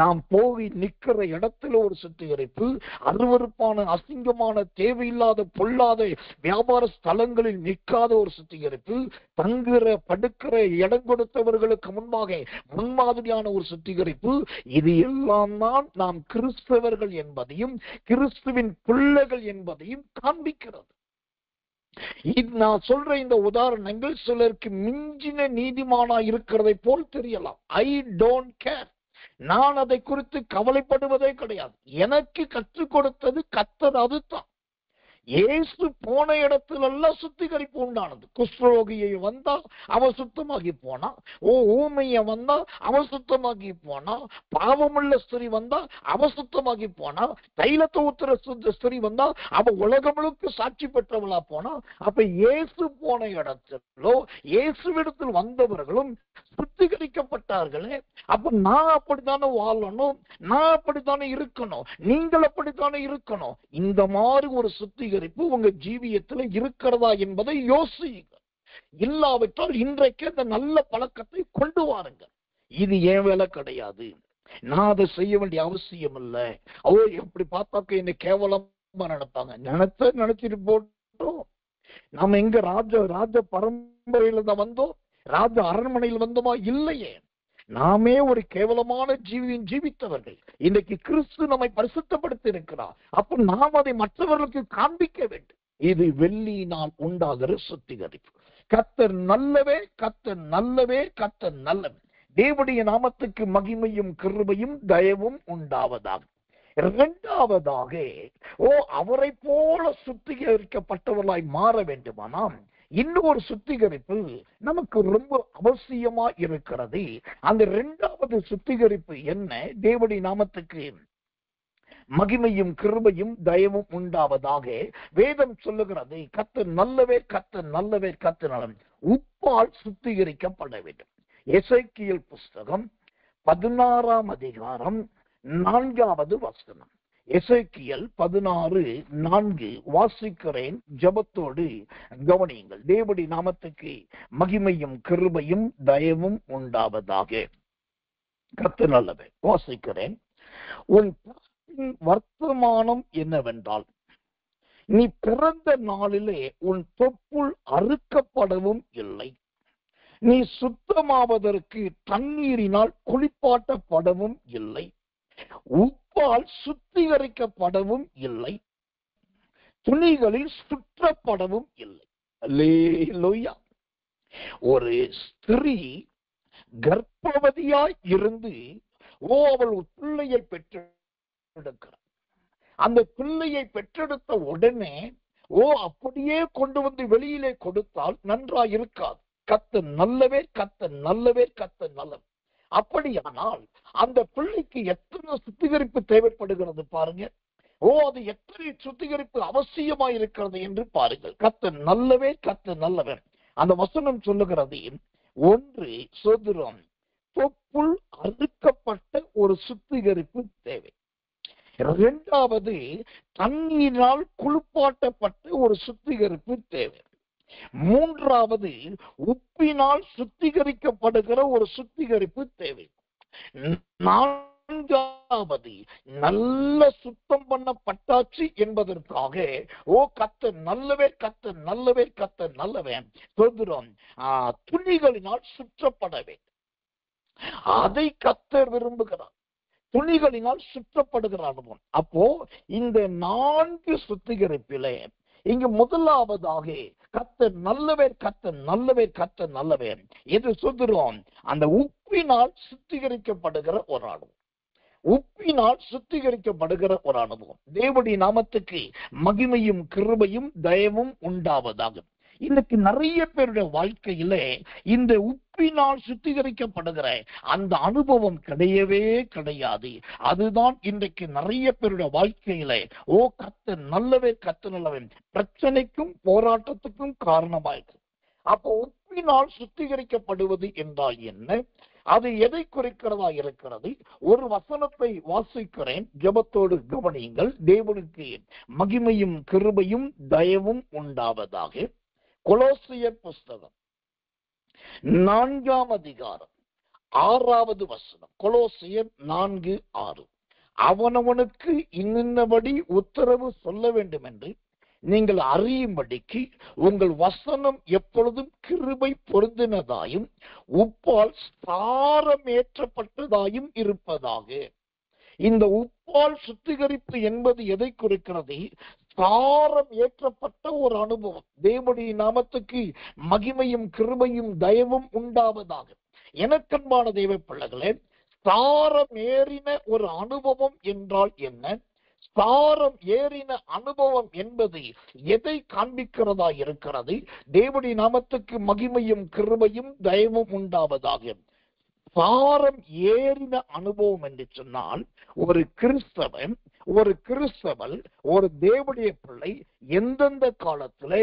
நாம் போய் நிக்கிற இடத்துல ஒரு சுத்திகரிப்பு, அருவருப்பான அசிங்கமான தேவையில்லாத பொல்லாத வியாபார ஸ்தலங்களில் நிற்காத ஒரு சுத்திகரிப்பு, தங்குற படுக்கிற இடம் கொடுத்தவர்களுக்கு முன்பாக முன்மாதிரியான ஒரு சுத்திகரிப்பு. இது எல்லாம் தான் நாம் கிறிஸ்தவர்கள் என்பதையும் கிறிஸ்துவின் பிள்ளைகள் என்பதையும் காண்பிக்கிறது. நான் சொல்ற இந்த உதாரணங்கள் சிலருக்கு மிஞ்சின நீதிமானா இருக்கிறதை போல் தெரியலாம். ஐ டோன்ட் கேர், நான் அதை குறித்து கவலைப்படுவதே கிடையாது. எனக்கு கற்றுக் கொடுத்தது கர்த்தர், அதுதான். இயேசு போன இடத்துல எல்லாம் சுத்திகரிப்பு உண்டானது. குஷ்டரோகியை வந்தா அவன் சுத்தமாகி போனா, ஊமைய வந்தா அவன் சுத்தமாகி போனா, பாவமுள்ள ஸ்திரீ வந்தா அவ சுத்தமாகி போனா, தைலத்தை ஊத்துற ஸ்திரீ வந்தா அவ உலகமுழுக்கு சாட்சி பெற்றவளா போனா. அப்ப இயேசு போன இடத்திலோ இயேசுவிடத்தில் வந்தவர்களும் சுத்திகரிக்கப்பட்டார்களே. அப்ப நான் அப்படித்தானே வாழணும், நான் அப்படித்தானே இருக்கணும், நீங்கள் அப்படித்தானே இருக்கணும். இந்த மாதிரி ஒரு சுத்திகரிப்பு உங்க ஜீவியத்துல இருக்கிறதா என்பதை யோசிங்க. இல்லாவிட்டால் இன்றைக்கு அந்த நல்ல பழக்கத்தை கொண்டு வாருங்க. இது ஏன் வேலை கிடையாது, நான் அதை செய்ய வேண்டிய அவசியம் இல்லை. எப்படி பார்த்தாக்க என்ன கேவலமா நினைப்பாங்க. நினைச்சிட்டு போட்டோம். நாம எங்க ராஜ பரம்பரையில தான் வந்தோம், ராஜ அரண்மனையில் வந்தோமா? இல்லையே. நாமே ஒரு கேவலமான ஜீவித்தவர்கள். இன்னைக்கு கிறிஸ்து நம்மை பரிசுத்தப்படுத்தி இருக்கிறார். அப்ப நாம் அதை மற்றவர்களுக்கு காண்பிக்க வேண்டும். இது வெள்ளியினால் உண்டாகிற சுத்திகரிப்பு. கர்த்தர் நல்லவே, கர்த்தர் நல்லவே, கர்த்தர் நல்லவே. தேவனுடைய நாமத்துக்கு மகிமையும் கிருபையும் தயவும் உண்டாவதாக. இரண்டாவதாக, அவரை போல சுத்திகரிக்கப்பட்டவர்களாய் மாற வேண்டுமானால் இன்னொரு சுத்திகரிப்பு நமக்கு ரொம்ப அவசியமா இருக்கிறது. அந்த இரண்டாவது சுத்திகரிப்பு என்ன? தேவனுடைய நாமத்துக்கு மகிமையும் கிருபையும் தயவும் உண்டாவதாக. வேதம் சொல்லுகிறது, கர்த்தர் நல்லவே, கர்த்தர் நல்லவே, கர்த்தர் நல்லவே. உப்பால் சுத்திகரிக்கப்பட வேண்டும். எசேக்கியேல் புஸ்தகம் 16ஆம் அதிகாரம் 4வது வசனம். எசேக்கியேல் 16:4 வாசிக்கிறேன். ஜெபத்தோடு கவனியுங்கள். தேவனுடைய நாமத்துக்கு மகிமையும் கிருபையும் தயவும் உண்டாவதாக. கர்த்தர் நல்லவே. வாசிக்கிறேன். உன் வர்த்தமானம் என்னவென்றால், நீ பிறந்த நாளிலே உன் தொப்புள் அறுக்கப்படவும் இல்லை, நீ சுத்தமாவதற்கு தண்ணீரினால் குளிப்பாட்டப்படவும் இல்லை, உப்பால் சுத்திகரிக்கப்படவும் இல்லை, துணிகளில் சுற்றப்படவும் இல்லை. அல்லேலூயா. ஒரு ஸ்திரீ கர்ப்பவதியாய் இருந்து அவள் ஒரு பிள்ளையை பெற்றெடுக்கிறார். அந்த பிள்ளையை பெற்றெடுத்த உடனே அப்படியே கொண்டு வந்து வெளியிலே கொடுத்தால் நன்றாய் இருக்காது. கர்த்தர் நல்லவே, கர்த்தர் நல்லவே, கர்த்தர் நல்லவே. அப்படியானால் அந்த பிள்ளைக்கு எத்தனை சுத்திகரிப்பு தேவைப்படுகிறது பாருங்க. அது எத்தனை சுத்திகரிப்பு அவசியமா இருக்கிறது என்று பாருங்கள். கர்த்தர் நல்லவே, கர்த்தர் நல்லவே. அந்த வசனம் சொல்லுகிறது, 1 சோதரம் தொப்புள் அறுக்கப்பட்ட ஒரு சுத்திகரிப்பு தேவை. 2வது தண்ணீரால் குளிப்பாட்டப்பட்ட ஒரு சுத்திகரிப்பு தேவை. 3வது உப்பினால் சுத்திகரிக்கப்படுகிற ஒரு சுத்திகரிப்பு தேவை. 4வது நல்ல சுத்தம் பண்ணப்பட்டாச்சு என்பதற்காக கர்த்தர் நல்லவே, கர்த்தர் நல்லவே, கர்த்தர் நல்லவே சொல்கிறோம், துணிகளினால் சுற்றப்பட வேண்டும். அதை கர்த்தர் விரும்புகிறார். துணிகளினால் சுற்றப்படுகிற அனுபவம். அப்போ இந்த 4 சுத்திகரிப்பிலே இங்கு முதலாவதாக கர்த்தர் நல்லவே, கர்த்தர் நல்லவே, கர்த்தர் நல்லவே என்று சொல்கிறோம். அந்த உப்பினால் சுத்திகரிக்கப்படுகிற ஒரு அனுபவம். உப்பினால் சுத்திகரிக்கப்படுகிற ஒரு அனுபவம். தேவனுடைய நாமத்துக்கு மகிமையும் கிருபையும் தயவும் உண்டாவதாக. இன்னைக்கு நிறைய பேருடைய வாழ்க்கையில இந்த உப்பினால் சுத்திகரிக்கப்படுகிற அந்த அனுபவம் கிடையவே கிடையாது. அதுதான் இன்றைக்கு நிறைய பேருடைய வாழ்க்கையில கர்த்தர் நல்லவே, கர்த்தர் நல்லவே பிரச்சனைக்கும் போராட்டத்துக்கும் காரணமாயிருக்கு. அப்போ உப்பினால் சுத்திகரிக்கப்படுவது என்றால் என்ன? அது எதை குறிக்கிறதா இருக்கிறது? ஒரு வசனத்தை வாசிக்கிறேன். ஜெபத்தோடு கவனியுங்கள். தேவனுக்கு மகிமையும் கிருபையும் தயவும் உண்டாவதாக. கொலோசியர் புஸ்தகம் 4ஆம் அதிகாரம் 6வது வசனம். கொலோசியர் 4:6. அவனவனுக்கு இன்னபடி உத்தரவு சொல்ல வேண்டும் என்று நீங்கள் அறியும்படிக்கு உங்கள் வசனம் எப்பொழுதும் கிருபை பொருந்தினதாயும் உப்பால் சாரமேற்றப்பட்டதாயும் இருப்பதாக. இந்த உப்பால் சுத்திகரிப்பு என்பது எதை குறிக்கிறது? சாரம் ஏற்றப்பட்ட ஒரு அனுபவம். தேவனுடைய நாமத்துக்கு மகிமையும் கிருபையும் தயவும் உண்டாவதாக. எனக்கன்பான தேவ பிள்ளைகளே, சாரம் ஏறின ஒரு அனுபவம் என்றால் என்ன? சாரம் ஏறின அனுபவம் என்பது எதை காண்பிக்கிறதா இருக்கிறது? தேவனுடைய நாமத்துக்கு மகிமையும் கிருபையும் தயவும் உண்டாவதாக. சாரம் ஏறின அனுபவம் என்று சொன்னால் ஒரு கிறிஸ்தவன், ஒரு கிறிஸ்தவள், ஒரு தேவனுடைய பிள்ளை எந்தெந்த காலத்துல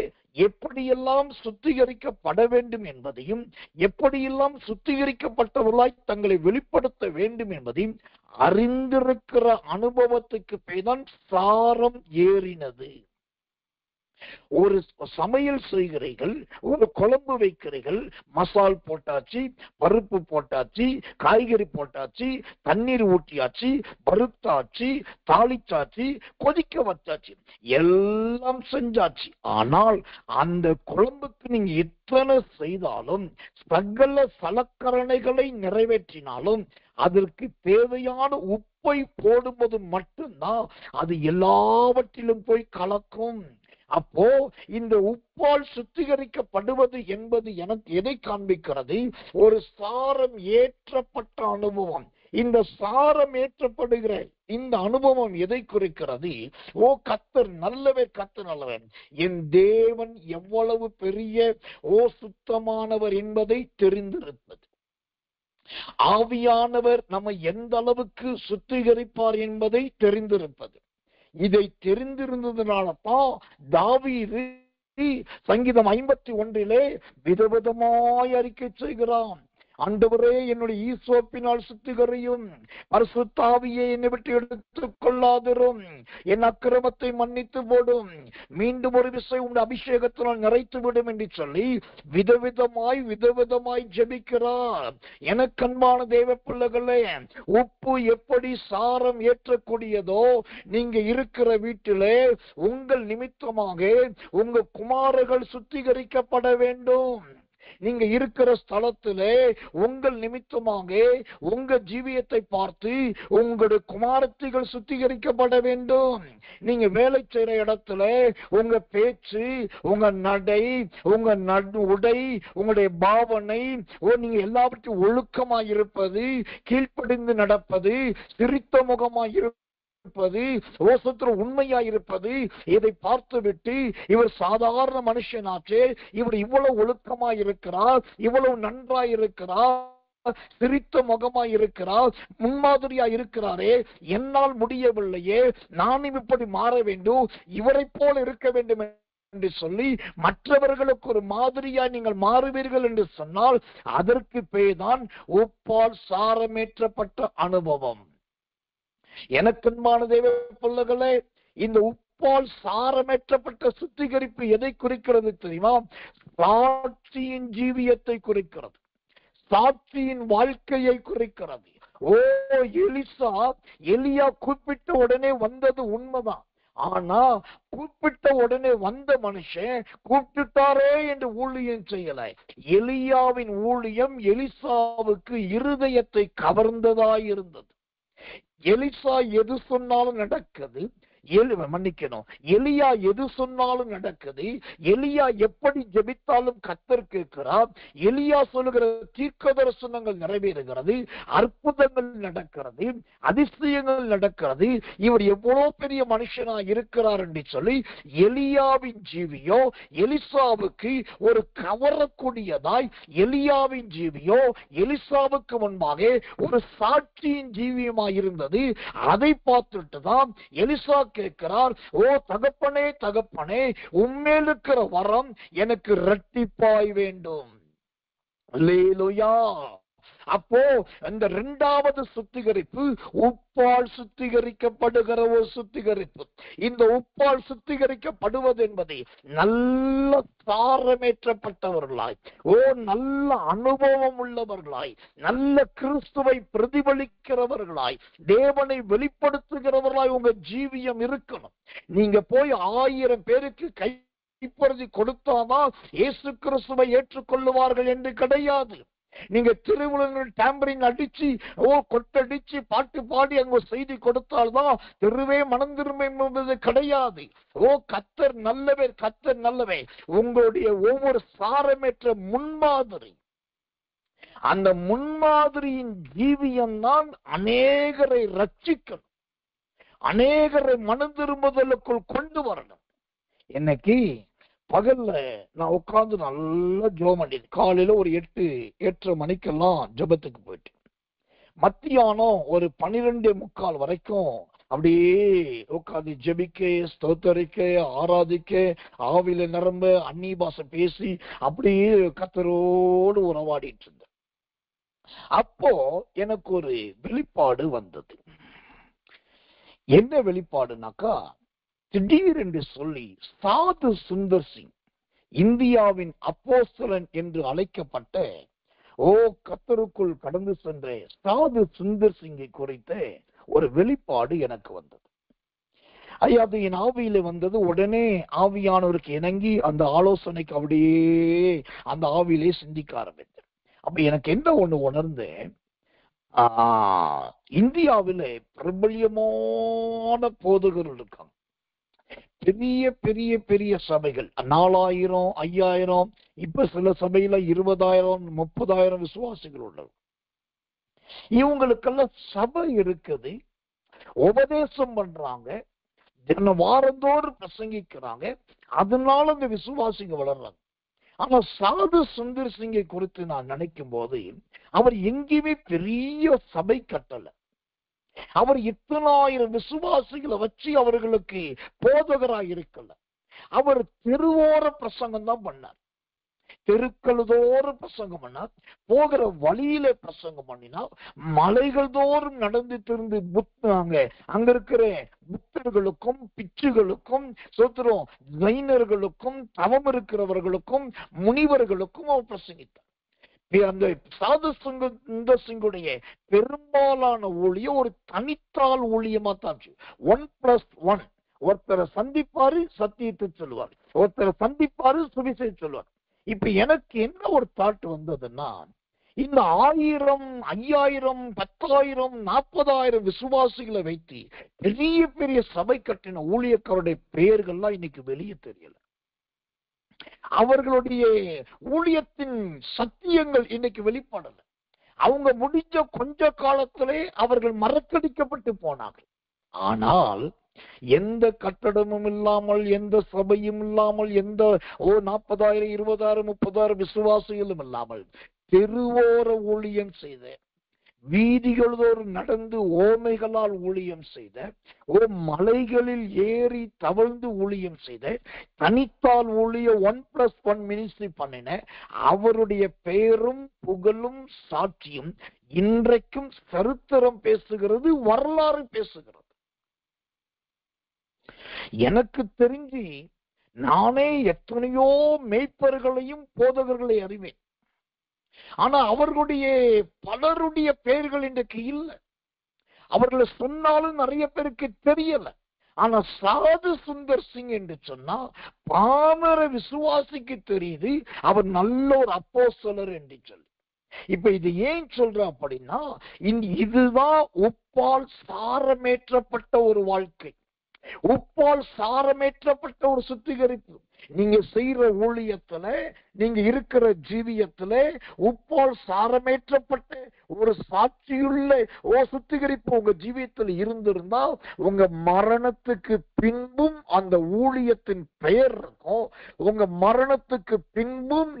எப்படியெல்லாம் சுத்திகரிக்கப்பட வேண்டும் என்பதையும், எப்படியெல்லாம் சுத்திகரிக்கப்பட்டவர்களாய் தங்களை வெளிப்படுத்த வேண்டும் என்பதையும் அறிந்திருக்கிற அனுபவத்துக்கு பேர்தான் சாரம் ஏறினது. ஒரு சமையல் செய்கிறீர்கள், ஒரு குழம்பு வைக்கிறீர்கள், மசால் போட்டாச்சு, பருப்பு போட்டாச்சு, காய்கறி போட்டாச்சு, தண்ணீர் ஊற்றியாச்சு, பருத்தாச்சு, தாளிச்சாச்சு, கொதிக்க வச்சாச்சு, எல்லாம் செஞ்சாச்சு. ஆனால் அந்த குழம்புக்கு நீங்க எத்தனை செய்தாலும், சகல சலக்கரணைகளை நிறைவேற்றினாலும், அதற்கு தேவையான உப்பை போடும்போது மட்டும்தான் அது எல்லாவற்றிலும் போய் கலக்கும். அப்போ இந்த உப்பால் சுத்திகரிக்கப்படுவது என்பது எனக்கு எதை காண்பிக்கிறது? ஒரு சாரம் ஏற்றப்பட்ட அனுபவம். இந்த சாரம் ஏற்றப்படுகிற இந்த அனுபவம் எதை குறிக்கிறது? ஓ கர்த்தர் நல்லவர், கர்த்தர் நல்லவர், என் தேவன் எவ்வளவு பெரிய சுத்தமானவர் என்பதை தெரிந்திருப்பது. ஆவியானவர் நம்ம எந்த அளவுக்கு சுத்திகரிப்பார் என்பதை தெரிந்திருப்பது. இதை தெரிந்திருந்ததுனாலதான் தாவீது சங்கீதம் 51 விதவிதமாய் அறிக்கை செய்கிறான். ஆண்டவரே, என்னுடைய ஈசோப்பினால் சுத்திகரியும், பரிசுத்த ஆவியை என்னை விட்டு எடுத்துக் கொள்ளாதிரும், என் அக்கிரமத்தை மன்னித்து போடும், மீண்டும் ஒரு விசை உங்கள் அபிஷேகத்தினால் நிறைத்து விடும் என்று சொல்லி விதவிதமாய் ஜெபிக்கிறார். எனக்கு அன்பான தேவ பிள்ளைகளே, உப்பு எப்படி சாரம் ஏற்றக்கூடியதோ, நீங்க இருக்கிற வீட்டிலே உங்கள் நிமித்தமாக உங்க குமாரர்கள் சுத்திகரிக்கப்பட வேண்டும். நீங்க இருக்கிற ஸ்தலத்திலே உங்கள் நிமித்தமாக உங்க ஜீவியத்தை பார்த்து உங்களுடைய குமாரத்திகள் சுத்திகரிக்கப்பட வேண்டும். நீங்க வேலை செய்யற இடத்துல உங்க பேச்சு, உங்க நடை, உங்க உடை, உங்களுடைய பாவனை, நீங்க எல்லாவற்றையும் ஒழுக்கமாய் இருப்பது, கீழ்ப்படிந்து நடப்பது, சிரித்த முகமாய் இருப்பது, உண்மையாயிருப்பது, இதை பார்த்துவிட்டு இவர் சாதாரண மனுஷனாச்சே, இவர் இவ்வளவு ஒழுக்கமாய் இருக்கிறார், இவ்வளவு நன்றாய் இருக்கிறார், சிரித்த முகமாய் இருக்கிறார், முன்மாதிரியா இருக்கிறாரே, என்னால் முடியவில்லையே, நானும் இப்படி மாற வேண்டும், இவரை போல இருக்க வேண்டும் என்று சொல்லி மற்றவர்களுக்கு ஒரு மாதிரியா நீங்கள் மாறுவீர்கள் என்று சொன்னால் அதற்கு பேர்தான் உப்பால் சாரமேற்றப்பட்ட அனுபவம். எனக்கன்பான தேவ பிள்ளைகளே, இந்த உப்பால் சாரமேற்றப்பட்ட சுத்திகரிப்பு எதை குறிக்கிறது தெரியுமா? சாட்சியின் ஜீவியத்தை குறிக்கிறது, சாட்சியின் வாழ்க்கையை குறிக்கிறது. எலியா கூப்பிட்ட உடனே வந்தது உண்மைதான். ஆனா கூப்பிட்ட உடனே வந்த மனுஷன் கூப்பிட்டாரே என்று ஊழியம் செய்யல. எலியாவின் ஊழியம் எலிசாவுக்கு இருதயத்தை கவர்ந்ததாய் இருந்தது. எலிசா எது சொன்னாலும் நடக்குது, எலியா எது சொன்னாலும் நடக்குது. எலியா எப்படி ஜெபித்தாலும் கர்த்தர் கேட்கிறார். எலியா சொல்லுகிற தீர்க்க தரிசனங்கள் நிறைவேறுகிறது, அற்புதங்கள் நடக்கிறது, அதிசயங்கள் நடக்கிறது. இவர் எவ்வளவு பெரிய மனுஷனா இருக்கிறார் என்று சொல்லி எலியாவின் ஜீவியோ எலிசாவுக்கு ஒரு கவரக்கூடியதாய், எலியாவின் ஜீவியோ எலிசாவுக்கு முன்பாக ஒரு சாட்சியின் ஜீவியமாய் இருந்தது. அதை பார்த்துட்டு தான் எலிசா கேட்கிறார், தகப்பனே தகப்பனே, உம்மேல் இருக்கிற வரம் எனக்கு இரட்டிப்பாய் வேண்டும். அல்லேலூயா. அப்போ அந்த இரண்டாவது சுத்திகரிப்பு உப்பால் சுத்திகரிக்கப்படுகிற ஒரு சுத்திகரிப்பு. இந்த உப்பால் சுத்திகரிக்கப்படுவது என்பதை நல்ல சாரமேற்றப்பட்டவர்களாய், நல்ல அனுபவம் உள்ளவர்களாய், நல்ல கிறிஸ்துவை பிரதிபலிக்கிறவர்களாய், தேவனை வெளிப்படுத்துகிறவர்களாய் உங்க ஜீவியம் இருக்கணும். நீங்க போய் 1000 பேருக்கு கைப்பற்றி கொடுத்தாதான் இயேசு கிறிஸ்துவை ஏற்றுக்கொள்ளுவார்கள் என்று கிடையாது. நீங்க திருவிழங்கள் டாம்பரின் அடிச்சு கொட்டடிச்சு பாட்டு பாடி அங்க செய்தி கொடுத்தால்தான் தெருவே மனம் திரும்ப என்பது கிடையாது. கர்த்தர் நல்லவர், கர்த்தர் நல்லவர். உங்களுடைய ஒவ்வொரு சாரமேற்ற முன்மாதிரி, அந்த முன்மாதிரியின் ஜீவியம் தான் அநேகரை ரட்சிக்கணும், அநேகரை மனம் திரும்புதலுக்குள் கொண்டு வரணும். இன்னைக்கு பகல்ல நான் உட்கார்ந்து நல்லா ஜெபம் பண்ணிது. காலையில ஒரு 8:30 மணிக்கெல்லாம் ஜெபத்துக்கு போயிட்டு, மத்தியானம் ஒரு 12:45 வரைக்கும் அப்படியே உட்கார்ந்து ஜெபிக்க, ஸ்தோத்தரிக்க, ஆராதிக்க, ஆவில நிரம்ப, அந்நிய பாஷை பேசி அப்படியே கர்த்தரோடு உறவாடிட்டு இருந்தேன். அப்போ எனக்கு ஒரு வெளிப்பாடு வந்தது. என்ன வெளிப்பாடுனாக்கா, திடீரென்று சொல்லி சாது சுந்தர் சிங், இந்தியாவின் அப்போஸ்தலன் என்று அழைக்கப்பட்ட கர்த்தருக்குள் கடந்து சென்ற சாது சுந்தர் சிங்கை குறித்த ஒரு வெளிப்பாடு எனக்கு வந்தது. அது என் ஆவியில வந்தது. உடனே ஆவியானவருக்கு இணங்கி அந்த ஆலோசனைக்கு அப்படியே அந்த ஆவியிலே சிந்திக்க ஆரம்பித்தேன். அப்ப எனக்கு என்ன ஒண்ணு உணர்ந்தேன், இந்தியாவில பிரபல்யமான போதகர்கள் இருக்காங்க. பெரிய பெரிய பெரிய சபைகள் 4000, 5000, இப்ப சில சபையில 20,000, 30,000 விசுவாசிகள் உள்ளது. இவங்களுக்கெல்லாம் சபை இருக்குது, உபதேசம் பண்றாங்க, வாரந்தோறும் பிரசங்கிக்கிறாங்க. அதனால இந்த விசுவாசிங்க வளர்றாங்க. ஆனா சாது சுந்தர் சிங்கை குறித்து நான் நினைக்கும் போது, அவர் எங்கேயுமே பெரிய சபை கட்டல. அவர் 10,000 விசுவாசிகளை வச்சு அவர்களுக்கு போதகராக இருக்கல. அவர் தெருவோர பிரசங்கம் தான் பண்ணார். தெருக்கள் தோறும் பிரசங்கம் பண்ணார். போகிற வழியில பிரசங்கம் பண்ணினார். மலைகள் தோறும் நடந்து திருந்து அங்க இருக்கிற புத்தர்களுக்கும், பிச்சுகளுக்கும், சோத்திரம் ஜைனர்களுக்கும், தவம் இருக்கிறவர்களுக்கும், முனிவர்களுக்கும் அவர் பிரசங்கித்தார். அந்த சாது சுந்தர் சிங்குடைய பெரும்பாலான ஊழியம் ஒரு தனித்தாள் ஊழியமா தான். 1+1. ஒருத்தரை சந்திப்பாரு, சத்தியத்தை சொல்லுவார். ஒருத்தரை சந்திப்பாரு, சுவிசேஷம் சொல்லுவார். இப்ப எனக்கு என்ன ஒரு தாட் வந்ததுன்னா, இந்த 1000, 5000, 10,000, 40,000 விசுவாசிகளை வைத்து பெரிய பெரிய சபை கட்டின ஊழியக்காரருடைய பெயர்கள்லாம் இன்னைக்கு வெளியே தெரியல. அவர்களுடைய ஊழியத்தின் சத்தியங்கள் இன்னைக்கு வெளிப்படல. அவங்க முடிஞ்ச கொஞ்ச காலத்திலே அவர்கள் மறக்கடிக்கப்பட்டு போனார்கள். ஆனால் எந்த கட்டடமும் இல்லாமல், எந்த சபையும் இல்லாமல், எந்த 40,000, 20,000, 30,000 விசுவாசிகளும் இல்லாமல் தெருவோர ஊழியம் செய்த, வீதிகளோடு நடந்து ஓமைகளால் ஊழியம் செய்த, மலைகளில் ஏறி தவழ்ந்து ஊழியம் செய்த, தனித்தால் ஊழிய 1+1 மினிஸ்ட்ரி பண்ணின அவருடைய பெயரும் புகழும் சாட்சியும் இன்றைக்கும் சரித்திரம் பேசுகிறது, வரலாறு பேசுகிறது. எனக்கு தெரிஞ்சு நானே எத்தனையோ மேய்ப்பர்களையும் போதகர்களை அறிவேன். ஆனா அவர்களுடைய பலருடைய பெயர்கள் இன்றைக்கு இல்லை. அவர்களை சொன்னாலும் நிறைய பேருக்கு தெரியல. ஆனா சாது சுந்தர் சிங் என்று சொன்னா பாமர விசுவாசிக்கு தெரியுது, அவர் நல்ல ஒரு அப்போஸ்தலர் என்று சொல்லி. இப்ப இது ஏன் சொல்ற அப்படின்னா, இதுதான் உப்பால் சாரமேற்றப்பட்ட ஒரு வாழ்க்கை, உப்பால் சாரமேற்றப்பட்ட ஒரு சுத்திகரிப்பு. நீங்க செய்யற ஊழியத்துல, நீங்க இருக்கிற ஜீவியத்துல உப்பால் சாரமேற்றப்பட்ட ஒரு சாட்சியுள்ள சுத்திகரிப்பு உங்க ஜீவியத்தில் இருந்திருந்தா, உங்க மரணத்துக்கு பின்பும் அந்த ஊழியத்தின் பெயர் இருக்கும். உங்க மரணத்துக்கு பின்பும்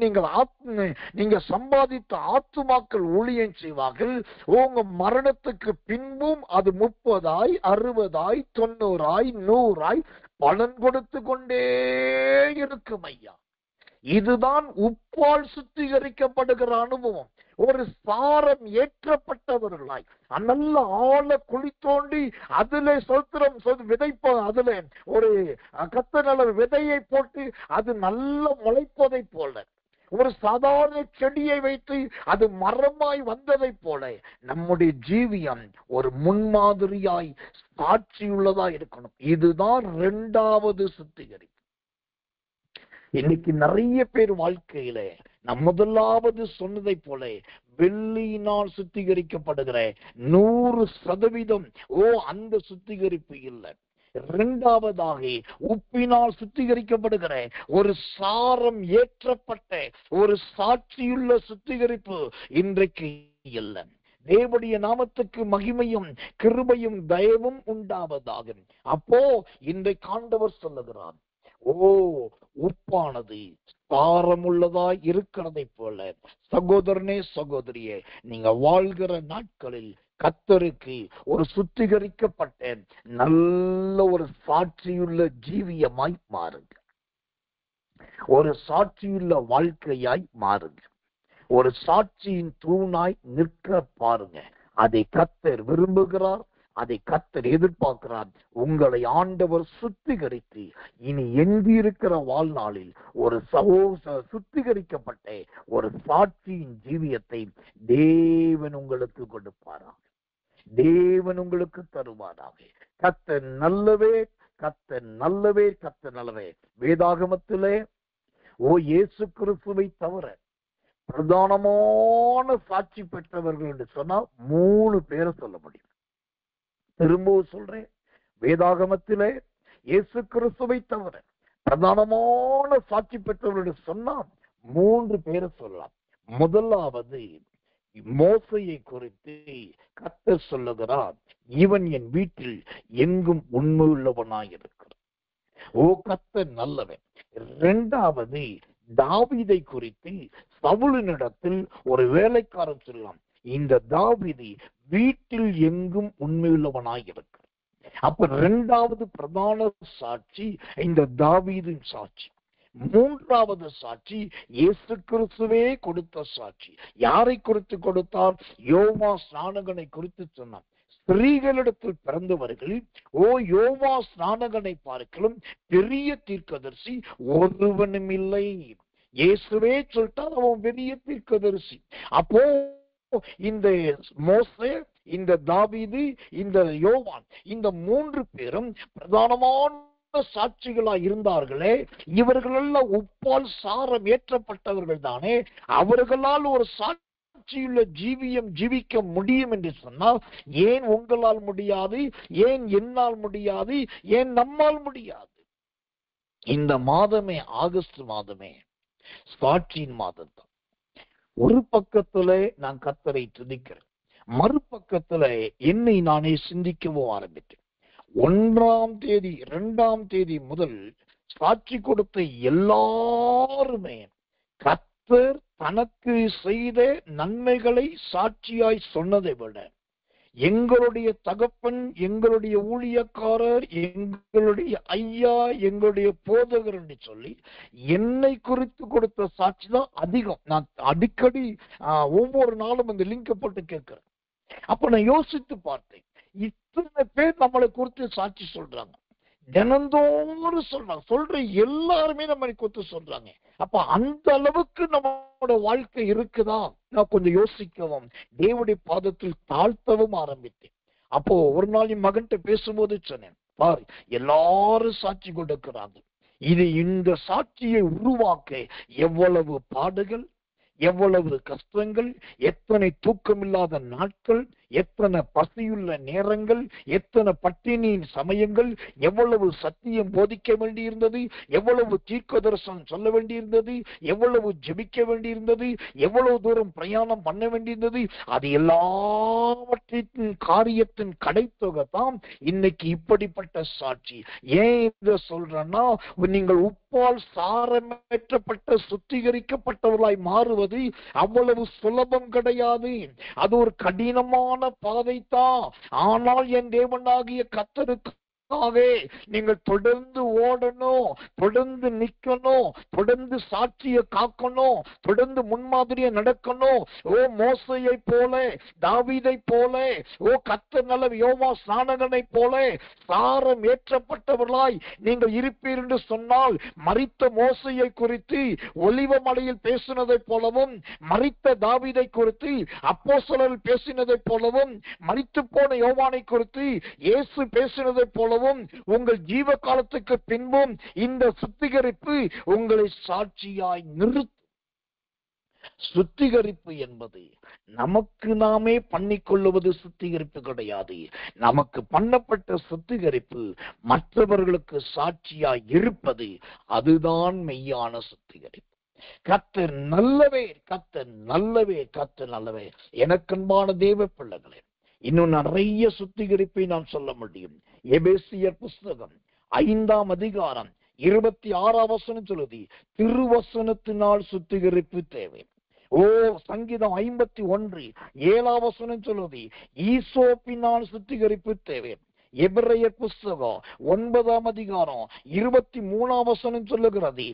நீங்க சம்பாதித்த ஆத்துமாக்கள் ஊழியம் செய்வார்கள். உங்க மரணத்துக்கு பின்பும் அது 30,000, 60,000, 90,000, 100,000 பலன் கொடுத்து கொண்டே இருக்கும் ஐயா. இதுதான் உப்பால் சுத்திகரிக்கப்படுகிற அனுபவம். ஒரு சாரம் ஏற்றப்பட்டவர்களாய் நல்ல ஆழ குழி தோண்டி அதுல சொத்திரம் விதைப்ப, அதுல ஒரு கத்தநல விதையை போட்டு அது நல்ல முளைப்பதை போல, ஒரு சாதாரண செடியை வைத்து அது மரமாய் வந்ததை போல நம்முடைய ஜீவியம் ஒரு முன்மாதிரியாய் சாட்சியுள்ளதா இருக்கணும். இதுதான் 2வது சுத்திகரிப்பு. இன்னைக்கு நிறைய பேர் வாழ்க்கையில நான் முதலாவது சொன்னதை போல வெள்ளியினால் சுத்திகரிக்கப்படுகிற 100% அந்த சுத்திகரிப்பு இல்லை. 2வதாக உப்பினால் சுத்திகரிக்கப்படுகிற ஒரு சாரம் ஏற்றப்பட்ட ஒரு சாட்சியுள்ள சுத்திகரிப்பு இன்றைக்கு இல்லை. தேவனுடைய நாமத்துக்கு மகிமையும் கிருபையும் தயவும் உண்டாவதாக. அப்போ இன்றைக்கு ஆண்டவர் சொல்லுகிறார், உப்பானது பாரமுள்ளதாய் இருக்கிறதை போல சகோதரனே சகோதரியே, நீங்க வாழ்கிற நாட்களில் கர்த்தருக்கு ஒரு சுத்திகரிக்கப்பட்ட நல்ல ஒரு சாட்சியுள்ள ஜீவியமாய் மாறுங்க. ஒரு சாட்சியுள்ள வாழ்க்கையாய் மாறுங்க. ஒரு சாட்சியின் தூணாய் நிற்க பாருங்க. அதை கர்த்தர் விரும்புகிறார், அதை கர்த்தர் எதிர்பார்க்கிறார். உங்களை ஆண்டவர் சுத்திகரித்து இனி எஞ்சியிருக்கிற வாழ்நாளில் ஒரு சுத்திகரிக்கப்பட்ட ஒரு சாட்சியின் ஜீவியத்தை தேவன் உங்களுக்கு கொடுப்பாராக, தேவன் உங்களுக்கு தருவாராக. கர்த்தர் நல்லவே, கர்த்தர் நல்லவே, கர்த்தர் நல்லவே. வேதாகமத்திலே இயேசு கிறிஸ்துவை தவிர பிரதானமான சாட்சி பெற்றவர்கள் என்று சொன்னா 3 பேரை சொல்ல முடியும். திரும்பவும் சொல்றேன், வேதாகமத்திலே இயேசு கிறிஸ்துவை தவிர பிரதானமான சாட்சி பெற்றவர்கள் சொன்னா 3 பேரை சொல்லலாம். முதலாவது மோசையை குறித்து கர்த்தர் சொல்லுகிறார், இவன் என் வீட்டில் எங்கும் உண்மையுள்ளவனாயிருக்கிறான். கர்த்தர் நல்லவன். 2வது தாவீதை குறித்து சவுலினிடத்தில் ஒரு வேலைக்காரன் சொல்லலாம், இந்த தாவீது வீட்டில் எங்கும் உண்மையுள்ளவனாயிருக்கிறார். அப்ப 2வது பிரதான சாட்சி இந்த தாவீதின் சாட்சி. 3வது சாட்சி இயேசு கிறிஸ்துவே கொடுத்த சாட்சி. யாரை குறித்து கொடுத்தார்? யோவா ஸ்நானகனை குறித்து சொன்னார். ஸ்திரீகளிடத்தில் பிறந்தவர்கள் யோவா ஸ்நானகனை பார்க்கலும் பெரிய தீர்க்கதரிசி ஒருவனும் இல்லை. இயேசுவே சொல்லிட்டால் அவன் பெரிய தீர்க்கதரிசி. அப்போ இந்த மோசே, இந்த தாவீது, இந்த யோவான், இந்த 3 பேரும் பிரதானமான சாட்சிகளா இருந்தார்களே. இவர்களெல்லாம் உப்பால் சாரம் ஏற்றப்பட்டவர்கள் தானே. அவர்களால் ஒரு சாட்சியுள்ள ஜீவியம் ஜீவிக்க முடியும் என்று சொன்னால் ஏன் உங்களால் முடியாது? ஏன் என்னால் முடியாது? ஏன் நம்மால் முடியாது? இந்த மாதமே, ஆகஸ்ட் மாதமே சாட்சியின் மாதம் தான். ஒரு பக்கத்துல நான் கர்த்தரை துதிக்கிறேன், மறுபக்கத்துல என்னை நானே சிந்திக்கவும் ஆரம்பித்தேன். 1ஆம் தேதி 2ஆம் தேதி முதல் சாட்சி கொடுத்த எல்லாருமே கர்த்தர் தனக்கு செய்த நன்மைகளை சாட்சியாய் சொன்னதை விட எங்களுடைய தகப்பன், எங்களுடைய ஊழியக்காரர், எங்களுடைய ஐயா, எங்களுடைய போதகர் என்று சொல்லி என்னை குறித்து கொடுத்த சாட்சி தான் அதிகம். நான் அடிக்கடி ஒவ்வொரு நாளும் அந்த லிங்க போட்டு கேட்கிறேன். அப்ப நான் யோசித்து பார்த்தேன், இத்தனை பேர் நம்மளை குறித்து சாட்சி சொல்றாங்க, தினந்தோறும் சொல்றாங்க, சொல்ற எல்லாருமே நம்ம குறித்து சொல்றாங்க. அப்ப அந்த அளவுக்கு நம்மளோட வாழ்க்கை இருக்குதா? நான் கொஞ்சம் யோசிக்கவும் தேவனுடைய பாதத்தில் தாழ்த்தவும் ஆரம்பித்தேன். அப்போ ஒரு நாள் என் மகன்கிட்ட பேசும்போது சொன்னேன், பாரு எல்லாரும் சாட்சி கொடுக்கிறாங்க, இது இந்த சாட்சியை உருவாக்க எவ்வளவு பாடுகள், எவ்வளவு கஷ்டங்கள், எத்தனை தூக்கமில்லாத நாட்கள், எத்தனை பசியுள்ள நேரங்கள், எத்தனை பட்டினியின் சமயங்கள், எவ்வளவு சத்தியம் போதிக்க வேண்டியிருந்தது, எவ்வளவு தீர்க்கதரிசனம் சொல்ல வேண்டியிருந்தது, எவ்வளவு ஜெபிக்க வேண்டியிருந்தது, எவ்வளவு தூரம் பிரயாணம் பண்ண வேண்டியிருந்தது. அது எல்லாவற்றின் காரியத்தின் கடைத்தொகை தான் இன்னைக்கு இப்படிப்பட்ட சாட்சி. ஏன் இதை சொல்றேன்னா, நீங்கள் உப்பால் சாரமேற்றப்பட்ட சுத்திகரிக்கப்பட்டவர்களாய் மாறுவது அவ்வளவு சுலபம் கிடையாது. அது ஒரு கடினமான பாதை தான். ஆனால் என் தேவனாகிய கர்த்தருக்கு நீங்கள் தொடர்ந்து ஓடணும், தொடர்ந்து நிக்கணும், தொடர்ந்து சாட்சியை காக்கணும், தொடர்ந்து முன்மாதிரியை நடக்கணும். மோசையை போல, தாவீதை போல, கர்த்தர் நல்ல யோவா ஸ்நானகனை போல சாரம் ஏற்றப்பட்டவர்களாய் நீங்கள் இருப்பீர் என்று சொன்னால், மரித்த மோசையை குறித்து ஒலிவ மலையில் பேசினதை போலவும், மரித்த தாவீதை குறித்து அப்போஸ்தலர்கள் பேசினதை போலவும், மரித்து போன யோவானை குறித்து இயேசு பேசினதை போலவும் உங்கள் ஜீவ காலத்துக்கு பின்பும் இந்த சுத்திகரிப்பு உங்களை சாட்சியாய் நிறுத்தும். சுத்திகரிப்பு என்பது நமக்கு நாமே பண்ணிக்கொள்ளுவது சுத்திகரிப்பு கிடையாது. நமக்கு பண்ணப்பட்ட சுத்திகரிப்பு மற்றவர்களுக்கு சாட்சியாய் இருப்பது, அதுதான் மெய்யான சுத்திகரிப்பு. கர்த்தர் நல்லவே, கர்த்தர் நல்லவே, கர்த்தர் நல்லவே. எனக்கன்பான தேவ பிள்ளைகளே, இன்னும் நிறைய சுத்திகரிப்பை நாம் சொல்ல முடியும். எபேசியர் புஸ்தகம் 5ஆம் அதிகாரம் 26ஆம் வசனம் சொல்லுது, திருவசனத்தினால் சுத்திகரிப்பு தேவை. சங்கீதம் 51 7ஆம் வசனம் சொல்லுது, ஈசோப்பினால் சுத்திகரிப்பு தேவை. எபிரேயர் புஸ்தகம் 9ஆம் அதிகாரம் 23ஆம் வசனம் சொல்லுகிறது,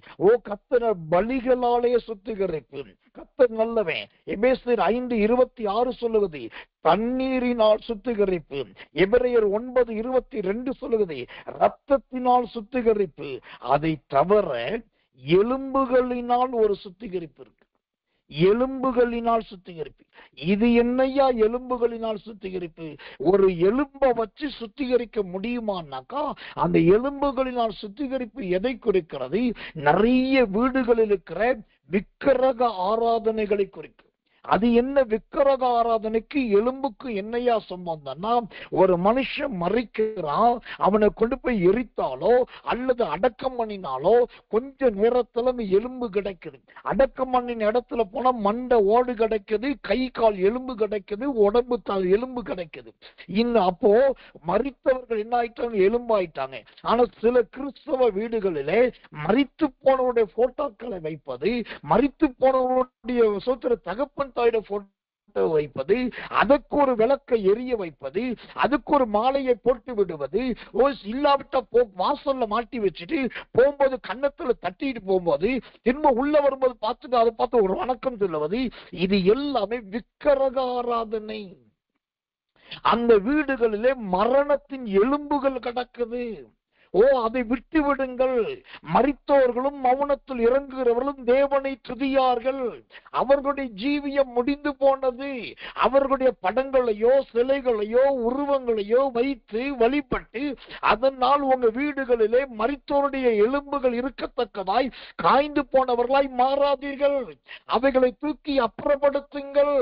கர்த்தர் பலிகளாலே சுத்திகரிப்பு. கர்த்தர் நல்லவன். எபேசியர் 5:26 சொல்லுகிறது, தண்ணீரினால் சுத்திகரிப்பு. எபிரேயர் 9:22 சொல்லுகிறது, இரத்தத்தினால் சுத்திகரிப்பு. அதை தவிர எலும்புகளினால் ஒரு சுத்திகரிப்பு இருக்கு. எலும்புகளினால் சுத்திகரிப்பு. இது என்னையா எலும்புகளினால் சுத்திகரிப்பு? ஒரு எலும்பை வச்சு சுத்திகரிக்க முடியுமானாக்கா, அந்த எலும்புகளினால் சுத்திகரிப்பு எதை குறிக்கிறது? நிறைய வீடுகளில் இருக்கிற விக்கிரக ஆராதனைகளை குறிக்கும். அது என்ன? விக்கிரக ஆராதனைக்கு எலும்புக்கு என்னையா சம்பந்தம்னா, ஒரு மனுஷன் மறிக்கிறான், அவனை கொண்டு போய் எரித்தாலோ அல்லது அடக்கம் பண்ணினாலோ கொஞ்ச நேரத்துல எலும்பு கிடைக்குது. அடக்கம் பண்ணின இடத்துல போனா மண்டை ஓடு கிடைக்குது, கை கால் எலும்பு கிடைக்குது, உடம்பு எலும்பு கிடைக்குது. அப்போ மறித்தவர்கள் என்ன ஆயிட்டாங்க? எலும்பு ஆயிட்டாங்க. ஆனா சில கிறிஸ்தவ வீடுகளிலே மறித்து போனவருடைய போட்டோக்களை வைப்பது, மறித்து போனவருடைய சோத்திர தகப்பன் தாயோட போட்டோ வைப்பது, அதற்கு ஒரு விளக்கை எரிய வைப்பது, அதுக்கு ஒரு மாலையை போட்டு விடுவது, இல்லாவிட்டா வாசல்ல மாட்டி வச்சுட்டு போகும்போது கன்னத்துல தட்டிட்டு போகும்போது திரும்ப உள்ள வரும்போது பார்த்துட்டு அதை பார்த்து ஒரு வணக்கம் சொல்லுவது, இது எல்லாமே விக்கிரக ஆராதனை. அந்த வீடுகளிலே மரணத்தின் எலும்புகள் கிடக்குது. அதை விட்டு விடுங்கள். மரித்தோர்களும் மௌனத்தில் இறங்குகிறவர்களும் தேவனை துதியார்கள். அவர்களுடைய ஜீவியம் முடிந்து போனது. அவர்களுடைய படங்களையோ சிலைகளையோ உருவங்களையோ வைத்து வழிபட்டு அதனால் உங்க வீடுகளிலே மரித்தோருடைய எலும்புகள் இருக்கத்தக்கதாய் காய்ந்து போனவர்களாய் மாறாதீர்கள். அவைகளை தூக்கி அப்புறப்படுத்துங்கள்.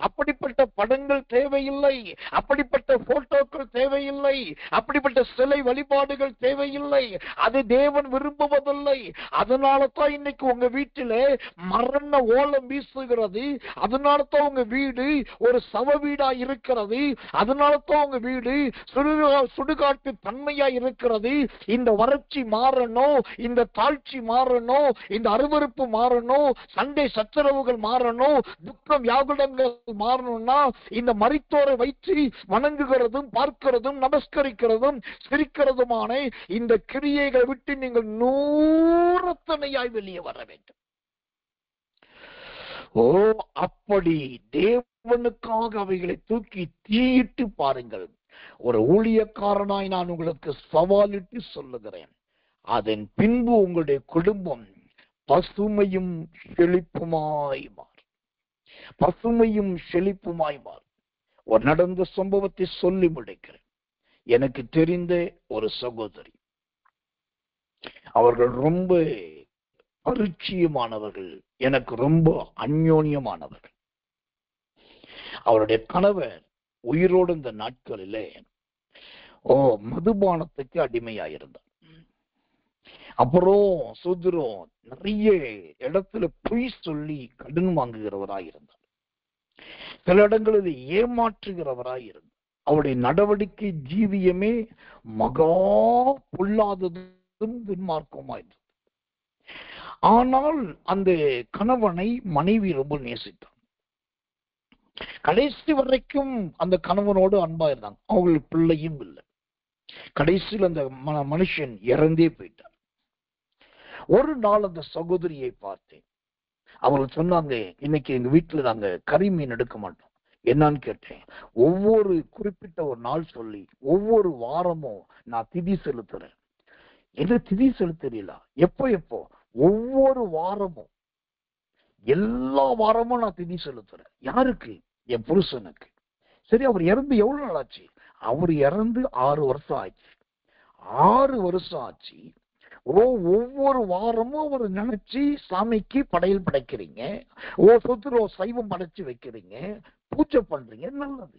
அப்படிப்பட்ட படங்கள் தேவையில்லை, அப்படிப்பட்ட போட்டோக்கள் தேவையில்லை, அப்படிப்பட்ட சிலை வழிபாடுகள் தேவை இல்லை. அது தேவன் விரும்புவதில்லை. அதனால தான் இன்னைக்கு உங்க வீட்டிலே மரண ஓலம் வீசுகிறது. அதனால தான் உங்க வீடு ஒரு சவ வீடா இருக்கிறது. அதனால தான் உங்க வீடு சுடுகாட்டு தன்மையா இருக்கிறது. இந்த வறட்சி மாறணும், இந்த தாழ்ச்சி மாறணும், இந்த அருவருப்பு மாறணும், சண்டை சச்சரவுகள் மாறணும், துக்கம் வியாகுலங்கள் மாறணும்னா இந்த மரித்தோரை வைத்து வணங்குகிறதும் பார்க்கிறதும் நமஸ்கரிக்கிறதும் சிரிக்கிறதுமான இந்த கிரியைகளை விட்டு நீங்கள் நூறத்தனையாய் வெளியே வர வேண்டும். அப்படி தேவனுக்காக அவைகளை தூக்கி தீயிட்டு பாருங்கள். ஒரு ஊழியக்காரனாய் நான் உங்களுக்கு சவாலிட்டு சொல்லுகிறேன், அதன் பின்பு உங்களுடைய குடும்பம் பசுமையும் செழிப்புமாய் மாறும். பசுமையும் செழிப்புமாய் மாறும். ஒரு நடந்த சம்பவத்தை சொல்லி முடிக்கிறேன். எனக்கு தெரிந்த ஒரு சகோதரி, அவர்கள் ரொம்ப பரிச்சயமானவர்கள், எனக்கு ரொம்ப அந்யோன்யமானவர்கள். அவருடைய கணவர் உயிரோடு இந்த நாட்களிலே மதுபானத்துக்கு அடிமையாயிருந்தார். அப்புறம் சுதரம் நிறைய இடத்துல பொய் சொல்லி கடன் வாங்குகிறவராயிருந்தார். சில இடங்களில் ஏமாற்றுகிறவராயிருந்தார். அவருடைய நடவடிக்கை ஜீவியமே மகா பொல்லாததும் துன்மார்க்கமாயிருந்தது. ஆனால் அந்த கணவனை மனைவி ரொம்ப நேசித்தார். கடைசி வரைக்கும் அந்த கணவனோடு அன்பா இருந்தாங்க. அவங்களுக்கு பிள்ளையும் இல்லை. கடைசியில் அந்த மனுஷன் இறந்தே போயிட்டார். ஒரு நாள் அந்த சகோதரியை பார்த்தேன். அவர்கள் சொன்னாங்க, இன்னைக்கு எங்க வீட்டுல நாங்க கறி மீன் எடுக்க மாட்டோம். என்னன்னு கேட்டேன். ஒவ்வொரு குறிப்பிட்ட ஒரு நாள் சொல்லி ஒவ்வொரு வாரமும் நான் திதி செலுத்துறேன். எது திதி செலுத்துறீங்களா? எப்போ ஒவ்வொரு வாரமும், எல்லா வாரமும் நான் திதி செலுத்துறேன். யாருக்கு? என் புருஷனுக்கு. சரி, அவர் இறந்து எவ்வளவு நாள் ஆச்சு? அவர் இறந்து 6 வருஷம் ஆச்சு. 6 வருஷம் ஆச்சு. ஒவ்வொரு வாரமும் அவர் நினைச்சு சாமிக்கு படையல் படைக்கிறீங்க, சொத்துரோ சைவம் படைச்சு வைக்கிறீங்க, பூஜை பண்றீங்க, நல்லது.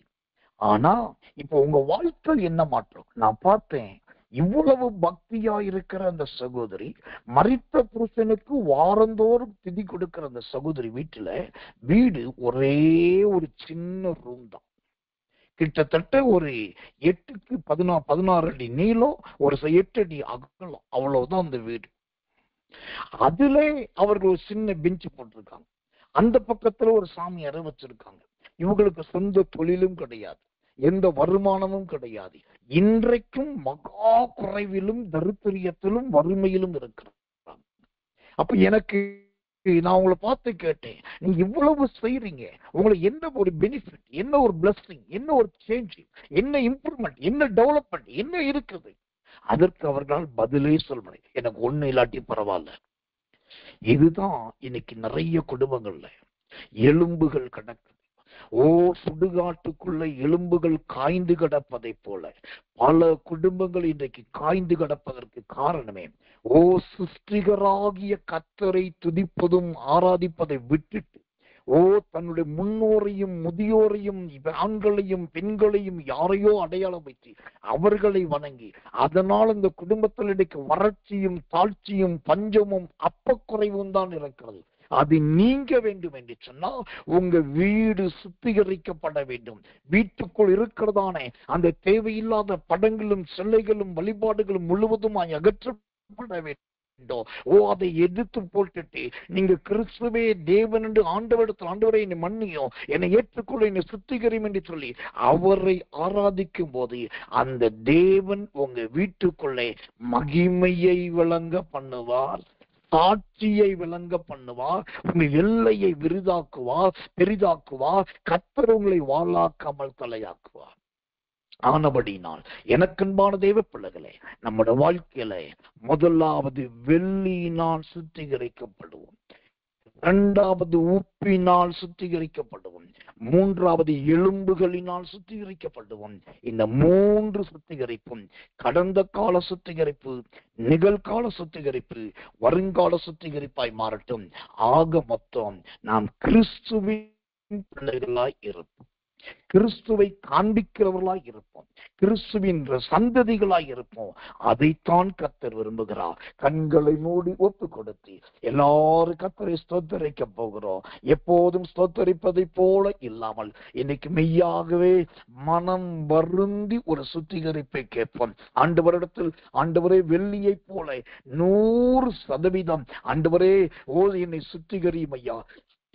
ஆனா இப்ப உங்க வாழ்க்கை என்ன மாற்றம்? நான் பார்த்தேன், இவ்வளவு பக்தியா இருக்கிற அந்த சகோதரி, மரித்த புருஷனுக்கு வாரந்தோறும் திதி கொடுக்கிற அந்த சகோதரி வீடு ஒரே ஒரு சின்ன ரூம் தான். கிட்டத்தட்ட ஒரு 8க்கு 16 அடி நீளம், ஒரு 8 அடி அகலம், அவ்வளவுதான் அந்த வீடு. அதுல அவர்கள் ஒரு சின்ன பெஞ்சு போட்டிருக்காங்க. அந்த பக்கத்துல ஒரு சாமி அறை வச்சிருக்காங்க. இவங்களுக்கு சொந்த தொழிலும் கிடையாது, எந்த வருமானமும் கிடையாது. இன்றைக்கும் மகா குறைவிலும் தரித்திரியத்திலும் வறுமையிலும் இருக்கிறாங்க. அப்ப எனக்கு நான் உங்களை பார்த்து கேட்டேன், நீங்க இவ்வளவு செய்றீங்க, உங்களுக்கு என்ன ஒரு பெனிஃபிட், என்ன ஒரு பிளஸிங், என்ன ஒரு சேஞ்ச், என்ன இம்ப்ரூவ்மெண்ட், என்ன டெவலப்மெண்ட் என்ன இருக்குது? அதற்கு அவர்களால் பதிலே சொல்ல முடியாது. எனக்கு ஒண்ணு இல்லாட்டி பரவாயில்ல. இதுதான் இன்னைக்கு நிறைய குடும்பங்கள்ல எலும்புகள் கிடக்குது. சுடுகாட்டுக்குள்ள எலும்புகள் காய்ந்து கிடப்பதை போல பல குடும்பங்கள் இன்றைக்கு காய்ந்து கிடப்பதற்கு காரணமே சிருஷ்டிகராகிய கர்த்தரை துதிப்பதும் ஆராதிப்பதை விட்டுட்டு தன்னுடைய முன்னோரையும் முதியோரையும் ஆண்களையும் பெண்களையும் யாரையோ அடையாளம் வைத்து அவர்களை வணங்கி, அதனால் இந்த குடும்பத்தில் இன்றைக்கு வறட்சியும் தாழ்ச்சியும் பஞ்சமும் அப்பக்குறைவும் தான் இருக்கிறது. அது நீங்க வேண்டும் என்று சொன்னா உங்க வீடு சுத்திகரிக்கப்பட வேண்டும். வீட்டுக்குள் இருக்கிறதானே அந்த தேவையில்லாத படங்களும் சிலைகளும் வழிபாடுகளும் முழுவதுமாய் அகற்றப்பட வேண்டும். அதை எதிர்த்து போட்டுட்டு நீங்க கிறிஸ்துவே தேவன் என்று ஆண்டவரை என்னை மன்னியோ, என்னை ஏற்றுக்கொள்ள, என்னை சுத்திகரியும் என்று சொல்லி அவரை ஆராதிக்கும் போது அந்த தேவன் உங்க வீட்டுக்குள்ளே மகிமையை விளங்க பண்ணுவார், சாட்சியை விளங்க பண்ணுவார், உங்க எல்லையை விரிதாக்குவார், பெரிதாக்குவார். கர்த்தர் உங்களை வாளாக்காமல் தலையாக்குவார். ஆனபடினால் எனக்கன்பான தேவ பிள்ளைகளே, நம்முடைய வாழ்க்கையில முதலாவது வெள்ளியினால் சுத்திகரிக்கப்படுவோம், இரண்டாவது உப்பினால் சுத்திகரிக்கப்படுவோம், மூன்றாவது எலும்புகளினால் சுத்திகரிக்கப்படுவோம். இந்த 3 சுத்திகரிப்பும் கடந்த கால சுத்திகரிப்பு, நிகழ்கால சுத்திகரிப்பு, வருங்கால சுத்திகரிப்பாய் மாறட்டும். ஆக மொத்தம் நாம் கிறிஸ்துவின் பிள்ளைகளாய் இருப்போம், கிறிஸ்துவை காண்பிக்கிறவர்களாய் இருப்போம், கிறிஸ்துவின் சந்ததிகளாய் இருப்போம். அதைத்தான் கர்த்தர் விரும்புகிறார். கண்களை மூடி ஒப்பு கொடுத்து எல்லாரும் கர்த்தரை ஸ்தோத்தரிக்க போகிறோம். எப்போதும் ஸ்தோத்தரிப்பதை போல இல்லாமல் இன்னைக்கு மெய்யாகவே மனம் வருந்தி ஒரு சுத்திகரிப்பை கேட்போம். ஆண்டவரிடத்தில், ஆண்டவரே வெள்ளியை போல 100% ஆண்டவரே என்னை சுத்திகரியும் ஐயா,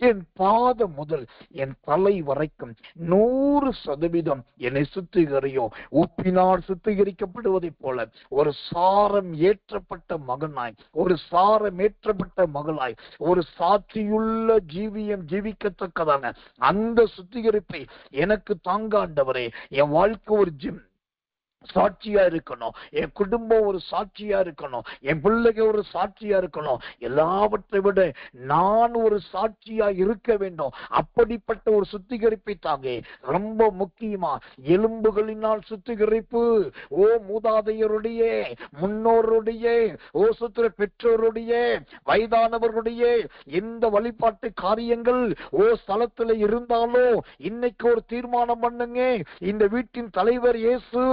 என் பாதம் முதல் என் தலை வரைக்கும் 100% என்னை சுத்திகரியும். உப்பினால் சுத்திகரிக்கப்படுவதை போல ஒரு சாரம் ஏற்றப்பட்ட மகனாய், ஒரு சாரம் ஏற்றப்பட்ட மகளாய், ஒரு சாட்சியுள்ள ஜீவிக்கத்தக்கதான அந்த சுத்திகரிப்பை எனக்கு தாங்க ஆண்டவரே. என் வாழ்க்கை ஒரு சாட்சியா இருக்கணும், என் குடும்பம் ஒரு சாட்சியா இருக்கணும், என் பிள்ளைங்க ஒரு சாட்சியா இருக்கணும். எல்லாவற்றை விட நான் ஒரு சாட்சியா இருக்க வேண்டும். அப்படிப்பட்ட ஒரு சுத்திகரிப்பை தாங்க. ரொம்ப முக்கியமா எலும்புகளினால் சுத்திகரிப்பு. மூதாதையருடைய, முன்னோருடைய, சுத்திர பெற்றோருடைய, வயதானவர்களுடைய எந்த வழிபாட்டு காரியங்கள் ஸ்தலத்துல இருந்தாலும் இன்னைக்கு ஒரு தீர்மானம் பண்ணுங்க. இந்த வீட்டின் தலைவர் இயேசு,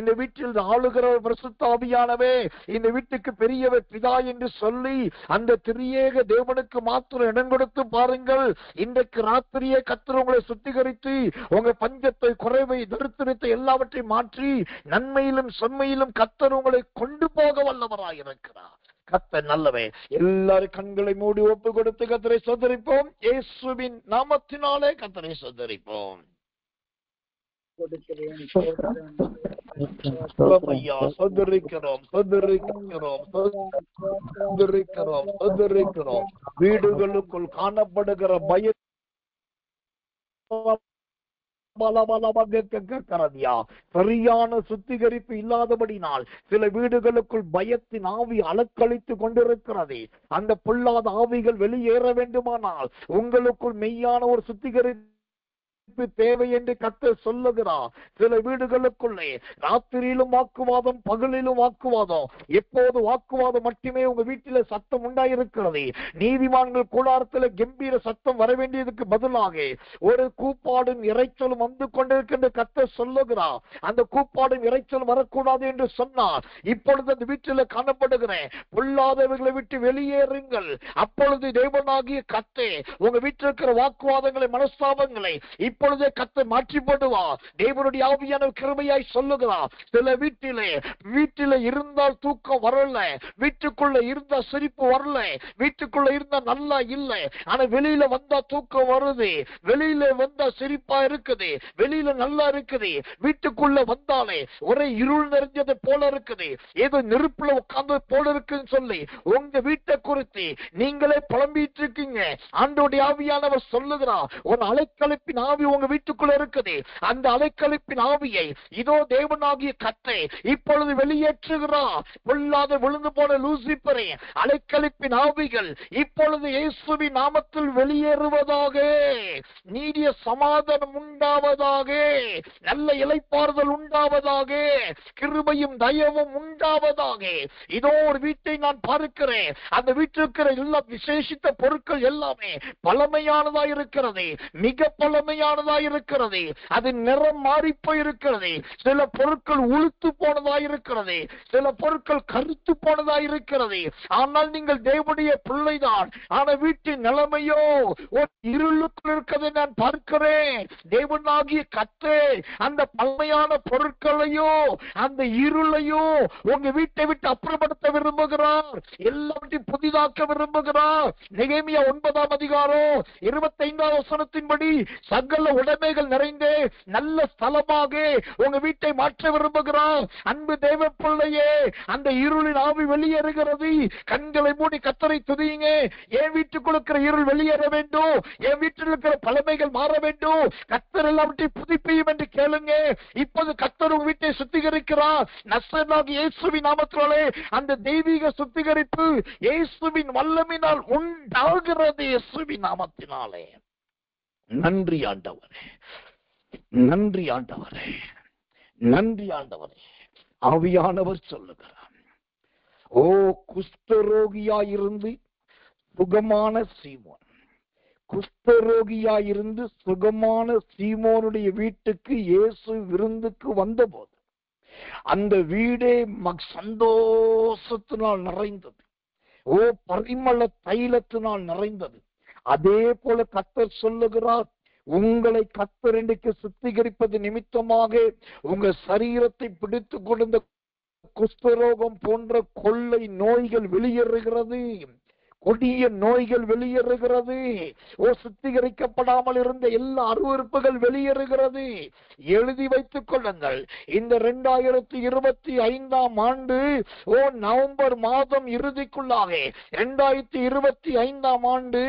இந்த வீட்டில் ஆளுகிற பரிசுத்த ஆவியானவே, இந்த வீட்டுக்கு பெரியவர் பிதா என்று சொல்லி அந்த திரியேக தேவனுக்கு மாத்திரம் இடம் கொடுத்து பாருங்கள். இன்றைக்கு ராத்திரியே கர்த்தர் உங்களை சுத்திகரித்து உங்க பஞ்சத்தை, குறைவை, தரித்திரத்தை எல்லாவற்றையும் மாற்றி நன்மையிலும் செம்மையிலும் கர்த்தர் உங்களை கொண்டு போக வல்லவராய் இருக்கிறார். கர்த்தர் நல்லவே. எல்லாரும் கண்களை மூடி ஒப்பு கொடுத்து கர்த்தரை சோதரிப்போம். இயேசுவின் நாமத்தினாலே கர்த்தரை சோதரிப்போம். வீடுகளுக்குள் காணப்படுகிற பய சரியான சுத்திகரிப்பு இல்லாதபடினால் சில வீடுகளுக்குள் பயத்தின் ஆவி அலக்களித்து கொண்டிருக்கிறது. அந்த பொல்லாத ஆவிகள் வெளியேற வேண்டுமானால் உங்களுக்குள் மெய்யான ஒரு சுத்திகரிப்பு தேவை என்று கர்த்தர் சொல்லுகிறார். சில வீடுகளுக்குள்ளே ராத்திரியிலும் வாக்குவாதம், பகலிலும் வாக்குவாதம். எப்போது வாக்குவாதம் மட்டுமே உங்க வீட்டில சத்தம் உண்டாயிருக்கிறது. நீதிமான்கள் கூடாரத்தில் கம்பீர சத்தம் வர வேண்டியதுக்கு பதிலாக ஒரு கூப்பாடும் இறைச்சலும் வந்து கொண்டிருக்கின்ற கர்த்தர் சொல்லுகிறார். அந்த கூப்பாடும் இறைச்சலும் வரக்கூடாது என்று சொன்னார். இப்பொழுது அந்த வீட்டில் காணப்படுகிறேன் பொல்லாதவர்களை விட்டு வெளியேறுங்கள். அப்பொழுது தேவனாகிய கர்த்தர் உங்க வீட்டில் இருக்கிற வாக்குவாதங்களை, மனஸ்தாபங்களை இப்பொழுதே கர்த்தர் மாற்றி போடுவார். தேவனுடைய ஆவியான கிருபையாய் சொல்லுகிறார். சில வீட்டிலே இருந்தால் தூக்கம் வரல, வீட்டுக்குள்ள இருந்தா சிரிப்பு வரல, வீட்டுக்குள்ள இருந்தா நல்லா இல்லை, ஆனா வெளியில வந்தா தூக்கம் வருது, வெளியில வந்தா சிரிப்பா இருக்குது, வெளியில நல்லா இருக்குது, வீட்டுக்குள்ள வந்தாலே ஒரே இருள் நிறைஞ்சது போல இருக்குது, ஏதோ நெருப்புல உட்கார்ந்து போல இருக்குன்னு சொல்லி உங்க வீட்டை குறித்து நீங்களே புலம்பிட்டு இருக்கீங்க. ஆண்டவருடைய ஆவியானவர் சொல்லுகிறார், ஒரு அலைக்கழிப்பின் ஆவி உங்க வீட்டுக்குள்ள இருக்குது. அந்த அலைக்கழிப்பின் ஆவியை இதோ தேவனாகிய கர்த்தர் இப்பொழுது வெளியேற்றுகிறார். பொல்லாத விழுந்து போன லூசிபரே, அலைக்கழிப்பின் ஆவிகள் இப்பொழுது இயேசுவின் நாமத்தில் வெளியேறுவதாக. நீடிய சமாதானம் உண்டாவதாக, நல்ல இளைப்பாறுதல் உண்டாவதாக, கிருபையும் தயவும் உண்டாவதாக. இதோ ஒரு வீட்டை நான் பார்க்கிறேன். அந்த வீட்டில் இருக்கிற எல்லா விசேஷித்த பொருட்கள் எல்லாமே பழமையானதா இருக்கிறது, மிக பழமையானதா இருக்கிறது. அது நிறம் மாறி போயிருக்கிறது. சில பொருட்கள் உளுத்து போனதா இருக்கிறது, சில பொருட்கள் கருத்து போனதா இருக்கிறது. ஆனால் நீங்கள் தேவனுடைய பிள்ளைதான். ஆனா வீட்டின் நிலைமையோ ஒரு இருளுக்குள் இருக்கிறதை நான் பார்க்கிறேன். தேவனாகிய கர்த்தர் அந்த பழமையான பொருட்களையோ அந்த இருளையோ உங்க வீட்டை விட்டு அப்புறப்படுத்த விரும்புகிறார். எல்லாவற்றையும் புதிதாக்க விரும்புகிறார். நெகேமியா 9ஆம் அதிகாரம் 25ஆம் வசனத்தின்படி சகல உடைமைகள் நிறைந்த நல்ல ஸ்தலமாக உங்க வீட்டை மாற்ற விரும்புகிறார். அன்பு தேவ பிள்ளையே, அந்த இருளின் ஆவி வெளியேறுகிறது. கண்களை மூடி கர்த்தரை துதியுங்க. என் வீட்டுக்குள் இருக்கிற இருள் வெளியேற வேண்டும், என் வீட்டில் இருக்கிற பழமைகள் மாற வேண்டும், கர்த்தர் எல்லாவற்றையும் புதுப்பியும் என்று கேளுங்க. இப்போது கர்த்தர் உங்க வீட்டை சுத்திகரிக்கிறார். நசரேயனாகிய இயேசுவின் நாமத்தினாலே அந்த தெய்வீக சுத்திகரிப்பு இயேசுவின் வல்லமையினால் உண்டாகிறது. இயேசுவின் நாமத்தினாலே. நன்றி ஆண்டவரே, நன்றி ஆண்டவரே, நன்றி ஆண்டவரே. ஆவியானவர் சொல்லுகிறார், ஓ குஷ்டரோகியாயிருந்து சுகமான சீமோன், குஷ்டரோகியாயிருந்து சுகமான சீமோனுடைய வீட்டுக்கு இயேசு விருந்துக்கு வந்தபோது அந்த வீடே சந்தோஷத்தினால் நிறைந்தது. ஓ பரிமள தைலத்தினால் நிறைந்தது. அதே போல கர்த்தர் சொல்லுகிறார், உங்களை கர்த்தர் இன்றைக்கு சுத்திகரிப்பது நிமித்தமாக உங்க சரீரத்தை பிடித்து கொண்ட குஷ்டரோகம் போன்ற கொள்ளை நோய்கள் வெளியேறுகிறது, கொடிய நோய்கள் வெளியேறுகிறது. ஓ சுத்திகரிக்கப்படாமல் இருந்த எல்லா அருவருப்புகள் வெளியேறுகிறது. எழுதி வைத்துக் கொள்ளுங்கள், இந்த 2025ஆம் ஆண்டு நவம்பர் மாதம் இறுதிக்குள்ளாக 2025ஆம் ஆண்டு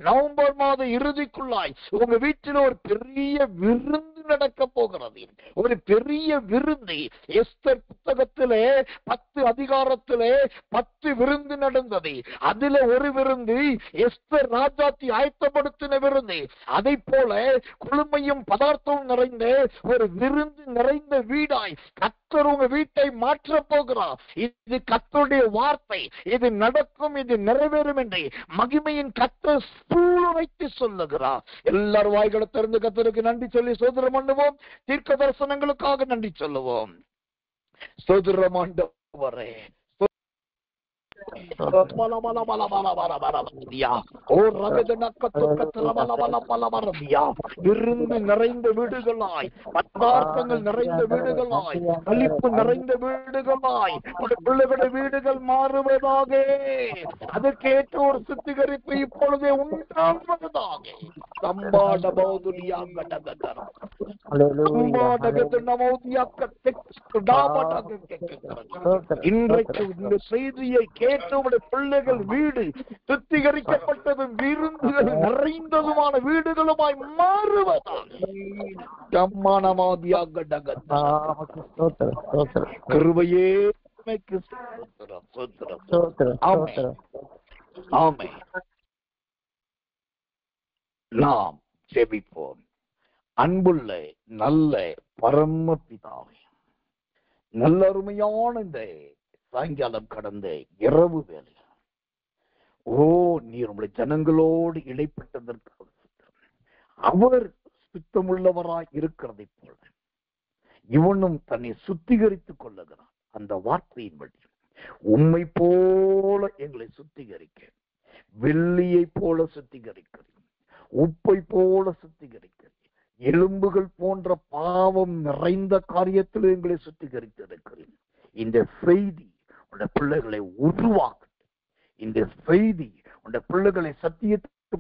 நவம்பர் மாத இறுதிக்குள்ளாய் உங்க வீட்டில் ஒரு பெரிய விருந்து நடக்க போகிறது. ஒரு பெரிய விருந்து. எஸ்தர் புத்தகத்திலே 10 அதிகாரத்திலே 10 விருந்து நடந்தது. அதுல ஒரு விருந்து எஸ்தர் ராஜாத்தி ஆயத்தப்படுத்தின விருந்து. அதை போல குளுமையும் பதார்த்தமும் நிறைந்த ஒரு விருந்து நிறைந்த வீடாய் கர்த்தர் உங்க வீட்டை மாற்ற போகிறார். இது கர்த்தருடைய வார்த்தை. இது நடக்கும், இது நிறைவேறும் என்று மகிமையின் கர்த்தர் சூழ்நிலைத்து சொல்லுகிறார். எல்லாரும் வாய்களை திறந்து கர்த்தருக்கு நன்றி சொல்லி சோதரம் பண்ணுவோம். தீர்க்க தரிசனங்களுக்காக நன்றி சொல்லுவோம். சோதரம் ஆண்டவரே, விருந்து நிறைந்த வீடுகளாய், பதார்த்தங்கள் நிறைந்த வீடுகளாய், கழிப்பு நிறைந்த வீடுகளாய் பிள்ளைகளுடைய வீடுகள் மாறுவதாக. அதற்கேற்ற ஒரு சுத்திகரிப்பு இப்பொழுதே உண்டாவதாக. இன்றைக்கு இந்த செய்தியை கேட்டவுடைய பிள்ளைகள் வீடு சுத்திகரிக்கப்பட்டதும் விருந்துகள் நிறைந்ததுமான வீடுகளுமாய் மாறுவதாக. கிருபையே ஆமென். நாம் ஜெபிப்போம். அன்புள்ள நல்ல பரம பிதாவே, நல்ல அருமையான இந்த சாயங்காலம் கடந்த இரவு வேலை, நீர் உங்களுடைய ஜனங்களோடு இடைப்பட்டதற்காக அவர் சுத்தமுள்ளவராய் இருக்கிறதை போல இவனும் தன்னை சுத்திகரித்துக் கொள்ளுகிறான். அந்த வார்த்தையின்படி உம்மை போல எங்களை சுத்திகரிக்க, வெள்ளியை போல சுத்திகரிக்கிறீர், உப்பை போல சுத்திகரிக்கிறீர், எலும்புகள் போன்ற பாவம் நிறைந்த காரியத்தில் எங்களை சுத்திகரித்திருக்கிறீர். இந்த செய்தி உடைய பிள்ளைகளை உருவாக்கட்டும். இந்த செய்தி உடைய பிள்ளைகளை சத்தியத்துக்கு,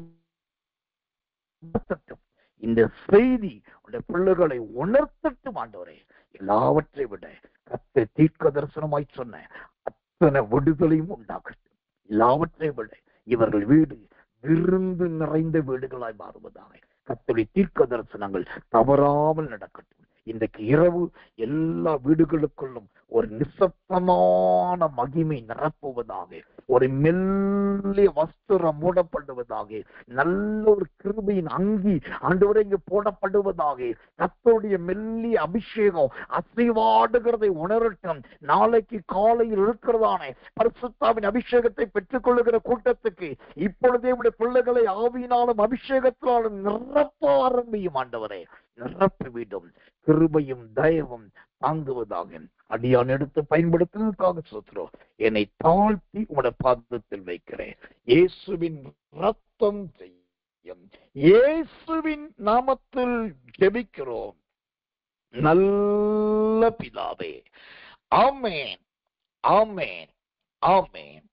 இந்த செய்தி உடைய பிள்ளைகளை உணர்த்தட்டும். ஆண்டவரே, எல்லாவற்றை விட கர்த்தர் தீர்க்க தரிசனமாய் சொன்ன அத்தனை விடுதலையும் உண்டாகட்டும். எல்லாவற்றை விட இவர்கள் வீடு விருந்து நிறைந்த வீடுகளாய் மாறுவதாக கர்த்தருடைய தீர்க்க தரிசனங்கள் தவறாமல் நடக்கட்டும். இன்றைக்கு இரவு எல்லா வீடுகளுக்குள்ளும் ஒரு நிசப்தமான மகிமை நிரப்புவதாக, ஒரு மெல்லிய வஸ்திரம் மூடப்படுவதாக, நல்ல ஒரு கிருபையின் அங்கி ஆண்டவரே இங்கு போடப்படுவதாக. கர்த்தருடைய மெல்லிய அபிஷேகம் அசைவாடுகிறதை உணரட்டும். நாளைக்கு காலையில் இருக்கிறதான பரிசுத்தாவின் அபிஷேகத்தை பெற்றுக் கொள்ளுகிற கூட்டத்துக்கு இப்பொழுதே உடைய பிள்ளைகளை ஆவியினாலும் அபிஷேகத்தினாலும் நிரப்ப ஆரம்பியும். ஆண்டவரே, நிரப்பிவிடும். கிருபையும் தயவும் தாங்குவதாக அடியான் எடுத்து பயன்படுத்துவதற்காக சொல்கிறோம். என்னை தாழ்த்தி உங்களுடைய பாதத்தில் வைக்கிறேன். இயேசுவின் ரத்தம் செய்யும் இயேசுவின் நாமத்தில் ஜெபிக்கிறோம் நல்ல பிதாவே. ஆமென், ஆமென், ஆமென்.